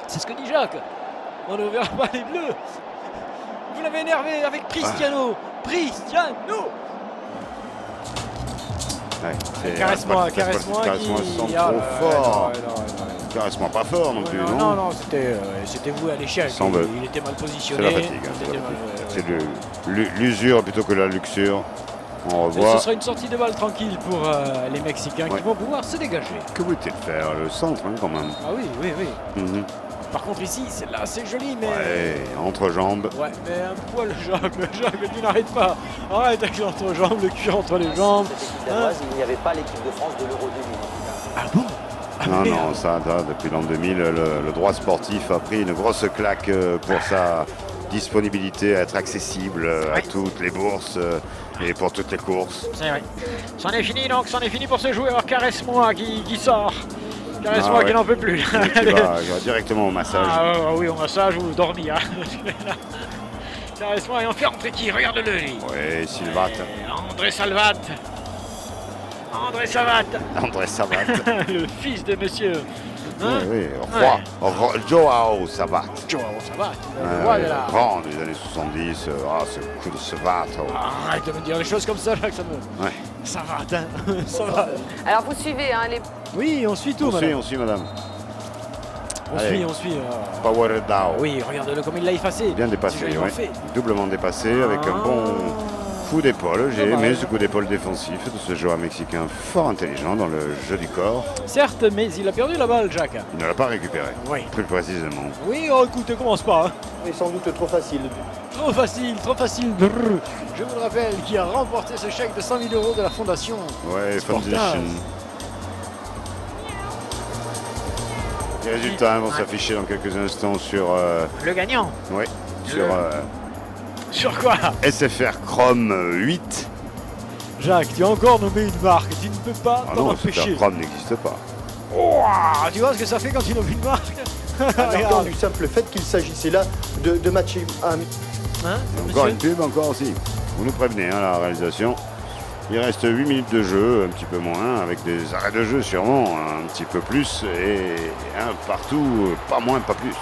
C'est ce que dit Jacques. On ne verra pas les bleus. Vous l'avez énervé avec Cristiano. Cristiano. Caresse-moi qui... Caresse-moi sans Ah, trop ouais, fort. ouais. Caresse-moi pas fort non plus, Non, c'était vous à l'échec. Sans bœuf. Il était mal C'est positionné. la fatigue. C'est l'usure plutôt que la luxure. On Et revoit. ce sera une sortie de balle tranquille pour les Mexicains qui vont pouvoir se dégager. Que voulait-il faire? Le centre, quand même. Ah oui. Mhm. Par contre ici, celle-là, c'est joli, mais... Ouais, entre jambes. Ouais, mais un poil, Jacques, tu n'arrêtes pas. Arrête avec l'entrejambe, le cuir entre les jambes. Il n'y avait pas l'équipe de France de l'Euro 2000. Ah bon? Non, ça, depuis l'an 2000, le droit sportif a pris une grosse claque pour sa disponibilité à être accessible à toutes les bourses et pour toutes les courses. C'est vrai. C'en est fini donc, c'en est fini pour ce joueur. Caresse-moi qui sort. Caresse-moi qui n'en peut plus. Tu vas directement au massage. Ah oui, au massage ou dormir. Caresse-moi et on fait entrer qui? Regarde-le lui. Oui, Silvat. André Salvat. André Savat. André Savat. Le fils de monsieur. Hein? Oui, roi. Joao Savat. Joao Savat. Le roi de la... Grand des années 70. Ce coup de Savat. Arrête de me dire les choses comme ça, Jacques, ça me... Ouais. Savat, hein. Ça va. Alors vous suivez les... Oui, on suit tout, madame. On suit, madame. On suit. Power down. Oui, regarde-le comme il l'a effacé. Bien dépassé, C'est joliment oui. fait. Doublement dépassé avec un bon coup d'épaule. J'ai Dommage. aimé ce coup d'épaule défensif de ce joueur mexicain fort intelligent dans le jeu du corps. Certes, mais il a perdu la balle, Jacques. Il ne l'a pas récupéré. Oui. Plus précisément. Oui, oh, écoute, commence pas. Hein. Mais sans doute trop facile. Trop facile. Brrr. Je vous le rappelle, qui a remporté ce chèque de 100 000 € de la Fondation. Ouais, Sportage. Foundation. Les résultats vont s'afficher dans quelques instants sur. Le gagnant. Oui, sur Sur quoi? SFR Chrome 8. Jacques, tu as encore nommé une marque. Tu ne peux pas Ah t'en non, empêcher. SFR Chrome n'existe pas. Ouah, tu vois ce que ça fait quand tu nommes une marque? Regarde, du simple fait qu'il s'agissait là de matchs Hein, Encore monsieur une pub, encore aussi. Vous nous prévenez, hein, la réalisation. Il reste 8 minutes de jeu, un petit peu moins, avec des arrêts de jeu sûrement, un petit peu plus, et un partout, pas moins, pas plus.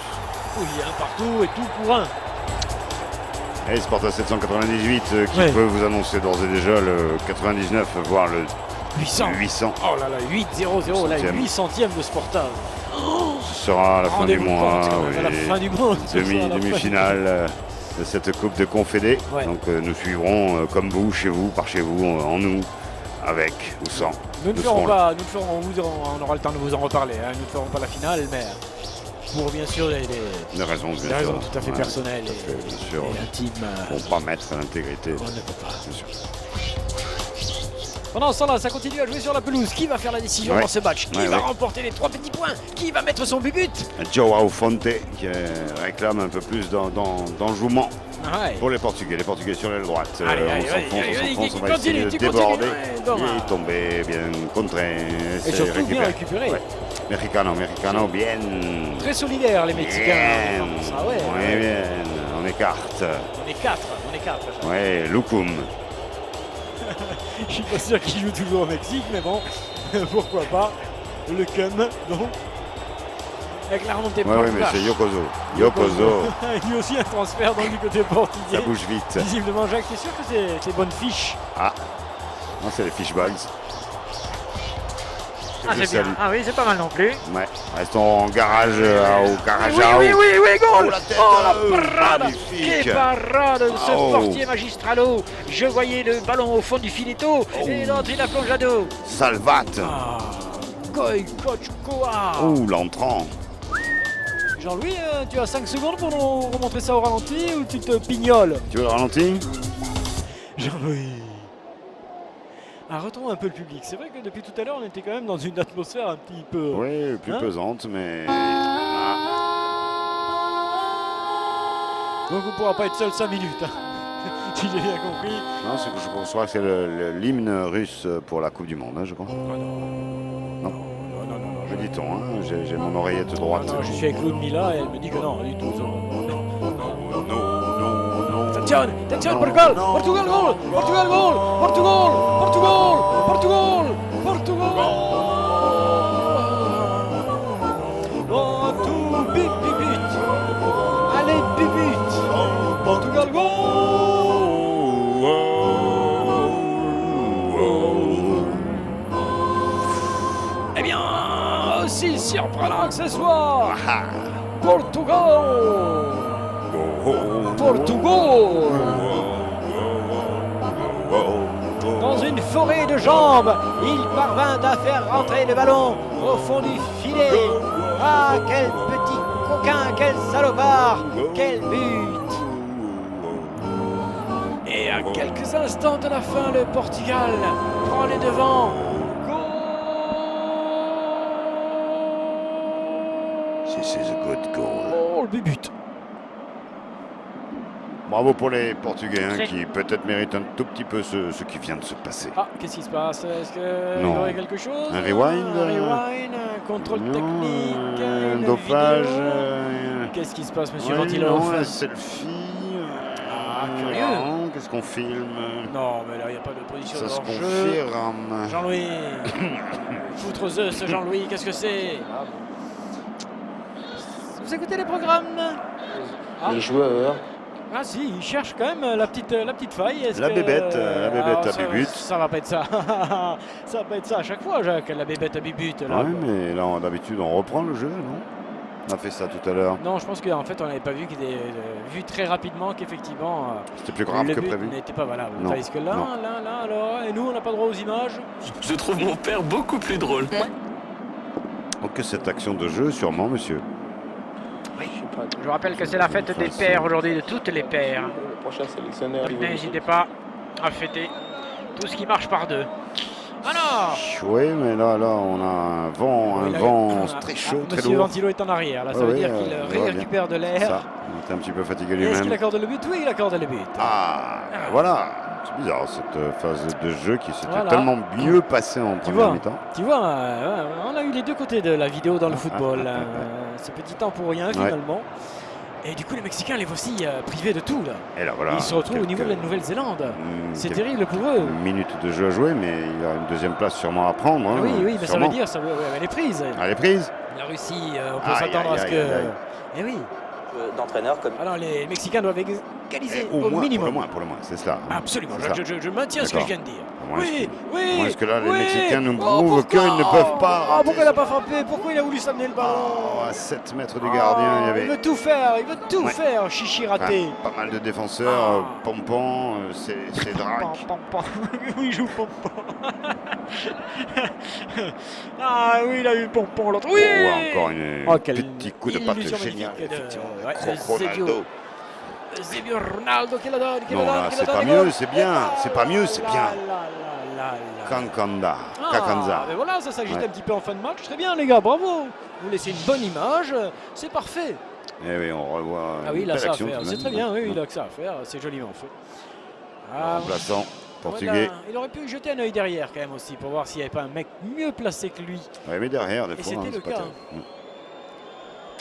Oui, un partout et tout pour un. Et Sporta 798 qui Ouais. peut vous annoncer d'ores et déjà le 99, voire le 800. 800. Oh là là, 8-0-0, la 800e de Sportage. Ce sera à la fin du Rendez-vous mois, compte, quand même, à la fin du mois, ce sera à la fin du demi-finale de cette Coupe de Confédé. Ouais. Donc nous suivrons comme vous, chez vous, par chez vous, en nous, avec ou sans. Nous ne Nous ferons serons là. pas, on aura le temps de vous en reparler, hein. Nous ne ferons pas la finale, mais pour bien sûr Des raisons, bien des sûr. raisons tout à fait Ouais, personnelles tout à fait, bien sûr. et intimes. Pour pas mettre l'intégrité. On ne peut pas. Bien sûr. Pendant ce temps-là, ça continue à jouer sur la pelouse. Qui va faire la décision Ouais. dans ce match? Qui Ouais, va ouais. remporter les 3 petits points? Qui va mettre son but? Joao Fonte qui réclame un peu plus d'enjouement Ouais. pour les Portugais. Les Portugais sur l'aile droite. Allez, on allez, s'enfonce, allez, on allez, va essayer de tu déborder. continues, ouais, dommage. Il est tombé, bien contré. Et surtout bien récupéré. Ouais. Mexicano, bien. Très solidaires les Mexicains. Bien. Ah ouais. Muy bien. on écarte. On est 4. Ouais, Loukoum. Je suis pas sûr qu'il joue toujours au Mexique, mais bon, pourquoi pas. Le Cum, donc. Avec la remontée Ouais, mais c'est Yokozo. Il y a aussi un transfert dans du côté portugais. Ça bouge vite. Visiblement, Jacques, t'es sûr que c'est bonne fiche? Ah, non, c'est les fishballs. Ah, c'est bien. Ah oui, c'est pas mal non plus. Ouais, restons en garage au garage. Oui, goal! Oh, la tête, la parade! magnifique. Quelle parade de ce portier magistralo! Je voyais le ballon au fond du filetto et l'entrée la plongeado. Salvat. Goy, coach, Koa! Oh, l'entrant. Jean-Louis, tu as 5 secondes pour nous remontrer ça au ralenti ou tu te pignoles? Tu veux le ralenti? Jean-Louis. Ah, retrouvons un peu le public. C'est vrai que depuis tout à l'heure, on était quand même dans une atmosphère un petit peu... Oui, plus pesante, mais... Donc on ne pourra pas être seul 5 minutes, si j'ai bien compris. Non, je crois que c'est l'hymne russe pour la Coupe du Monde, je crois. Non. Je dis-t-on, j'ai mon oreillette droite. Non, je suis avec Ludmilla et elle me dit que non, du tout. Attention, Portugal, Portugal goal, Portugal goal, Portugal, Portugal, Portugal, Portugal. Oh, tout, but. Allez, but. Portugal goal. Eh bien, aussi surprenant que ce soit, Portugal. Dans une forêt de jambes, il parvint à faire rentrer le ballon au fond du filet. Ah, quel petit coquin, quel salopard, quel but! Et à quelques instants de la fin, le Portugal prend les devants. This is a good goal. Oh, le but! Bravo pour les Portugais qui peut-être méritent un tout petit peu ce qui vient de se passer. Ah, qu'est-ce qui se passe? Est-ce qu'il y aurait quelque chose? Un rewind? Un contrôle technique, un dopage. Qu'est-ce qui se passe, monsieur Ventilov? Un selfie. Ah, curieux. Non, qu'est-ce qu'on filme? Non, mais là, il n'y a pas de position ça de se hors-jeu. confirme. Jean-Louis. Foutre ce Jean-Louis, qu'est-ce que c'est? Vous écoutez les programmes? Les joueurs. Ah si, il cherche quand même la petite faille. La bébête à Bibut. Ça va pas être ça. Ça va pas être ça à chaque fois, Jacques, la bébête à Bibut. Oui, mais là, d'habitude, on reprend le jeu, non? On a fait ça tout à l'heure. Non, je pense qu'en fait, on n'avait pas vu vu très rapidement qu'effectivement... C'était plus grave que prévu. N'était pas valable. Non. Tandis que là, alors... Et nous, on n'a pas droit aux images. Je trouve mon père beaucoup plus drôle. Donc que cette action de jeu, sûrement, monsieur. Je vous rappelle que c'est la fête des pères aujourd'hui, de toutes les pères. Le prochain sélectionneur. N'hésitez pas à fêter tout ce qui marche par deux. Alors Oui, mais là, on a un vent très chaud, très Monsieur lourd. Ventilo est en arrière, là, ça veut dire qu'il récupère de l'air. Ça, il était un petit peu fatigué Est-ce lui-même. qu'il accorde le but? Oui, il accorde le but. Voilà. C'est bizarre cette phase de jeu qui s'était tellement mieux passée en première mi-temps. Tu vois, on a eu les deux côtés de la vidéo dans le football. Ce petit temps pour rien finalement. Et du coup, les Mexicains les voici privés de tout là. Et là, voilà, ils se retrouvent au niveau de la Nouvelle-Zélande. C'est terrible pour eux. Une minute de jeu à jouer, mais il y a une deuxième place sûrement à prendre. Hein, oui, mais ça veut dire, elle est prise. Elle est prise. La Russie, on peut s'attendre à ce que... Eh oui. D'entraîneur comme... Alors les Mexicains doivent égaliser au moins, minimum. Pour le moins, c'est cela. Absolument, je maintiens ce que je viens de dire. Oui. Est-ce que là, les Mexicains nous prouvent qu'ils ne peuvent pas... Pourquoi il n'a pas frappé? Pourquoi il a voulu s'amener le ballon? À 7 mètres du gardien, il y avait... Il veut tout faire, Chichi raté. Pas mal de défenseurs, Pompon, c'est Drac. Oui, il joue Pompon. Ah oui, il a eu Pompon l'autre. Oui. Encore un petit coup de patte génial. Ronaldo. Zébio Ronaldo qui la donne. Non, là, c'est pas mieux, c'est bien. C'est pas mieux, c'est bien. Kakanza. Mais voilà, ça s'agite un petit peu en fin de match. Très bien, les gars, bravo. Vous laissez une bonne image, c'est parfait. Eh oui, on revoit. Ah oui, il a ça à faire. C'est très bien, oui, il a que ça à faire. C'est joliment fait. Remplaçant portugais. Il aurait pu jeter un œil derrière quand même aussi pour voir s'il n'y avait pas un mec mieux placé que lui. Oui, mais derrière, des et fois, c'était le cas.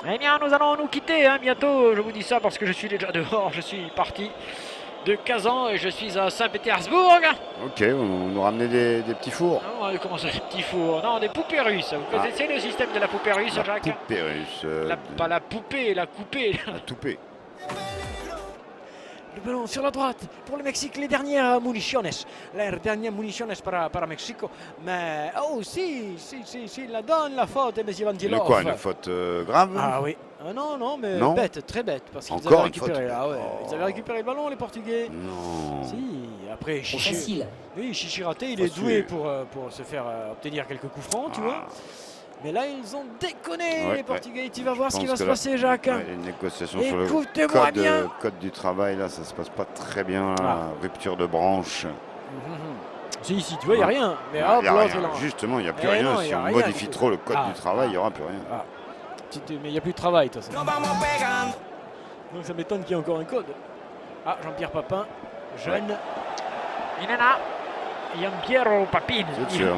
Eh bien, nous allons nous quitter bientôt. Je vous dis ça parce que je suis déjà dehors. Je suis parti de Kazan et je suis à Saint-Pétersbourg. Ok, vous nous ramenez des petits fours. Non, comment ça, des petits fours? Non, des poupées russes. Vous connaissez le système de la poupée russe, Jacques? Poupée russe. Pas la poupée, la coupée. La toupée. Le ballon sur la droite pour le Mexique, les dernières municiones. Les dernières municiones para Mexico. Mais, oh, si, la donne la faute, M. Vantilov. De quoi, une faute grave? Ah oui. Ah non, mais non, bête, très bête. Parce qu'ils avaient récupéré. Ah ouais, ils avaient récupéré le ballon, les Portugais. Non. Si, après, Facile. Oui, Chichiraté, il est doué pour se faire obtenir quelques coups francs, tu vois. Mais là, ils ont déconné, les Portugais. Tu vas voir ce qui va se passer, Jacques. Les négociations sur le code du travail, là, ça se passe pas très bien. Là. Rupture de branche. Si, tu vois, il n'y a rien. Mais hop, justement, il n'y a plus rien. Si on modifie trop le code du travail, il n'y aura plus rien. Mais il n'y a plus de travail, de toute façon. Donc ça m'étonne qu'il y ait encore un code. Ah, Jean-Pierre Papin, jeune. Il est là. Giampiero Papin.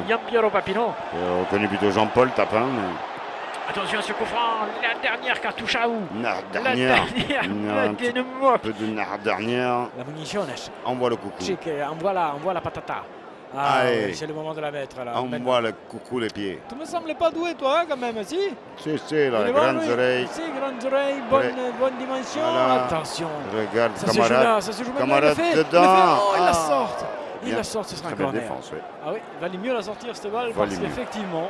Giampiero Papino. Reconnu plutôt Jean-Paul Tapin. Mais... Attention à ce coup franc, la dernière cartouche à où? Un peu de dernière. La munition. Envoie le coucou. Envoie la patata. Ah, oui, c'est le moment de la mettre là. Envoie le coucou les pieds. Tu me sembles pas doué toi quand même, si? Si, là, grandes oreilles. Si, grandes oreilles, bonne dimension. Voilà. Attention. Regarde, ça camarade. Ça se joue camarade dedans. Oh, il la sort. Il la sort, ce sera un corner. Défense, oui. Ah oui, il valait mieux la sortir cette balle parce qu'effectivement,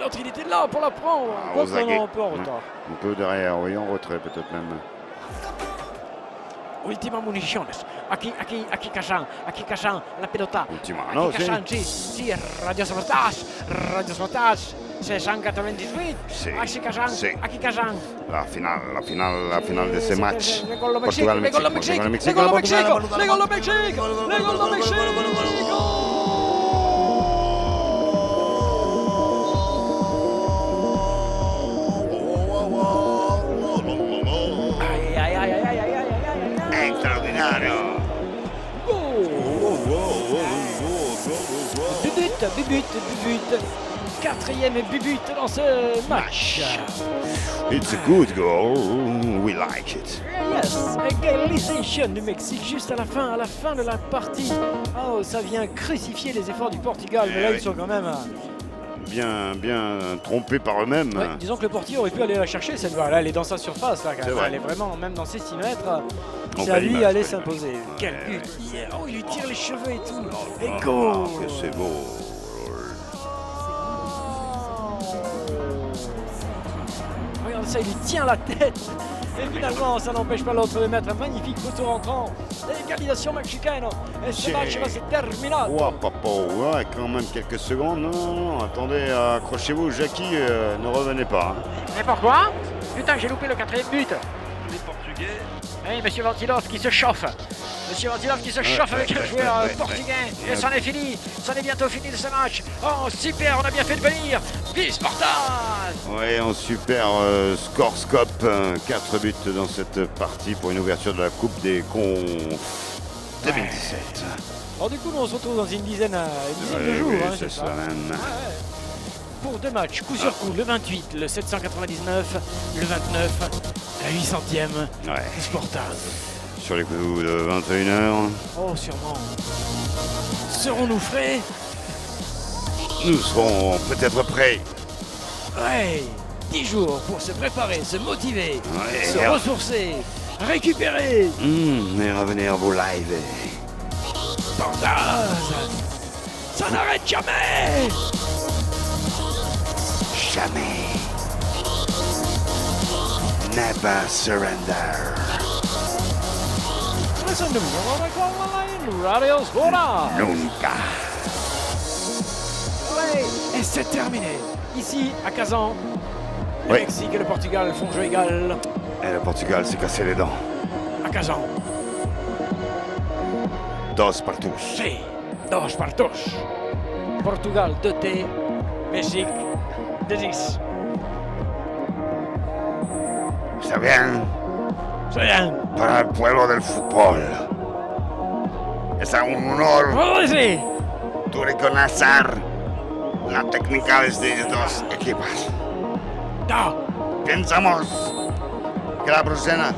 l'autre il était là pour la prendre. Un peu en retard. Un peu derrière, oui, en retrait peut-être même. Ultima municiones. Aquí Cachan, la pelota. Ultima, no, Cachan, sí, Radio Sabotage, c'est 198. Aquí Cachan. La finale de ce match. Les gols de Mexique. But. Quatrième but dans ce match. It's a good goal, we like it. Yes, égalisation du Mexique juste à la fin de la partie. Oh, ça vient crucifier les efforts du Portugal, mais là ils sont quand même bien trompés par eux-mêmes. Ouais, disons que le portier aurait pu aller la chercher cette balle. Elle est dans sa surface, là, elle est vraiment même dans ses 6 mètres. C'est à lui aller s'imposer. Quel but! Oh, il lui tire les cheveux et tout. Et go! Que c'est beau. Regardez ça, il lui tient la tête. Et finalement, ça n'empêche pas l'autre de mettre un magnifique poteau rentrant. Égalisation mexicaine. Et ce match va se terminer. Ouais, quand même quelques secondes. Non, attendez, accrochez-vous, Jackie, ne revenez pas. Mais pourquoi? Putain, j'ai loupé le 4e but. Les Portugais. Oui, Monsieur Vantilov qui se chauffe. Avec un joueur portugais. Et c'en est fini. C'en est bientôt fini de ce match. Oh, super, on a bien fait de venir. Vive Sparta! Oui, en super score scope. 4 buts dans cette partie pour une ouverture de la Coupe des Confs 2017. Alors du coup, nous on se retrouve dans une dizaine de jours. Oui, c'est ça même. Pour 2 matchs, coup sur coup, le 28, le 799, le 29, la 800e Sparta. Sur les coups de 21h. Oh, sûrement. Serons-nous frais? Nous serons peut-être prêts. Ouais, 10 jours pour se préparer, se motiver, se ressourcer, récupérer. Et revenir vous live. Sparta, ça n'arrête jamais. Jamais. Never surrender. Listen to me, Radio Spora. Nunca. Ouais, et c'est terminé. Ici, à Kazan, le Mexique et le Portugal font jeu égal. Et le Portugal s'est cassé les dents. À Kazan. Dos partos. Si, dos partos. Portugal 2T, Mexique 2-10. C'est bien. C'est bien. Para el pueblo del fútbol. Es un honor. Sí. Tú reconocer la técnica de dos equipos. No. Pensamos que la próxima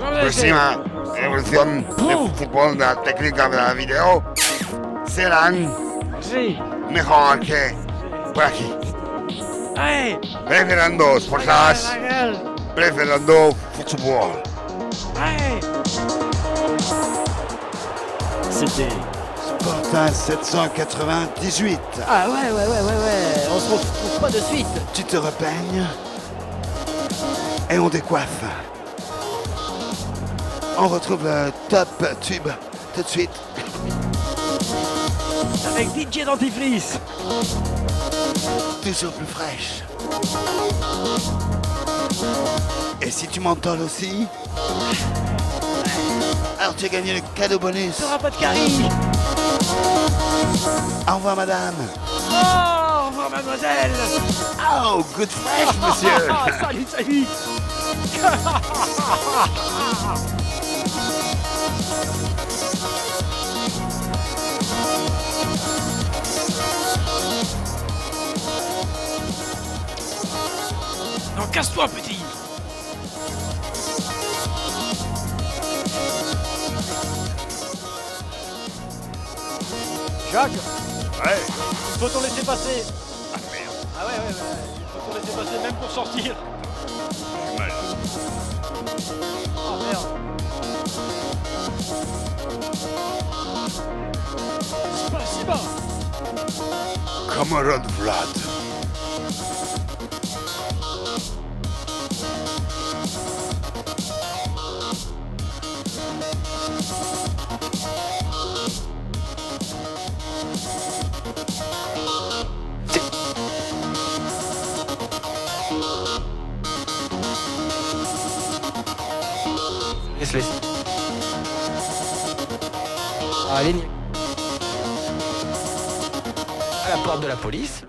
evolución del fútbol, de la técnica de la video, serán mejor que por aquí. Preferando sports, preferando football. C'était Sportin 798. Ah ouais, on se retrouve pas de suite. Tu te repeignes et on décoiffe. On retrouve le top tube tout de suite. Avec DJ Dentifrice. Toujours plus fraîche. Et si tu mentoles aussi, alors tu as gagné le cadeau bonus. T'auras pas de carie. Au revoir madame. Oh, au revoir mademoiselle. Oh, good fresh monsieur. Salut. Non, casse-toi, petit. Jacques. Ouais. Il faut t'en laisser passer. Ah merde. Ah ouais. Il faut t'en laisser passer même pour sortir. J'ai mal. Oh merde. Spasiba. Camarade Vlad. Laisse. Allez, à la porte de la police.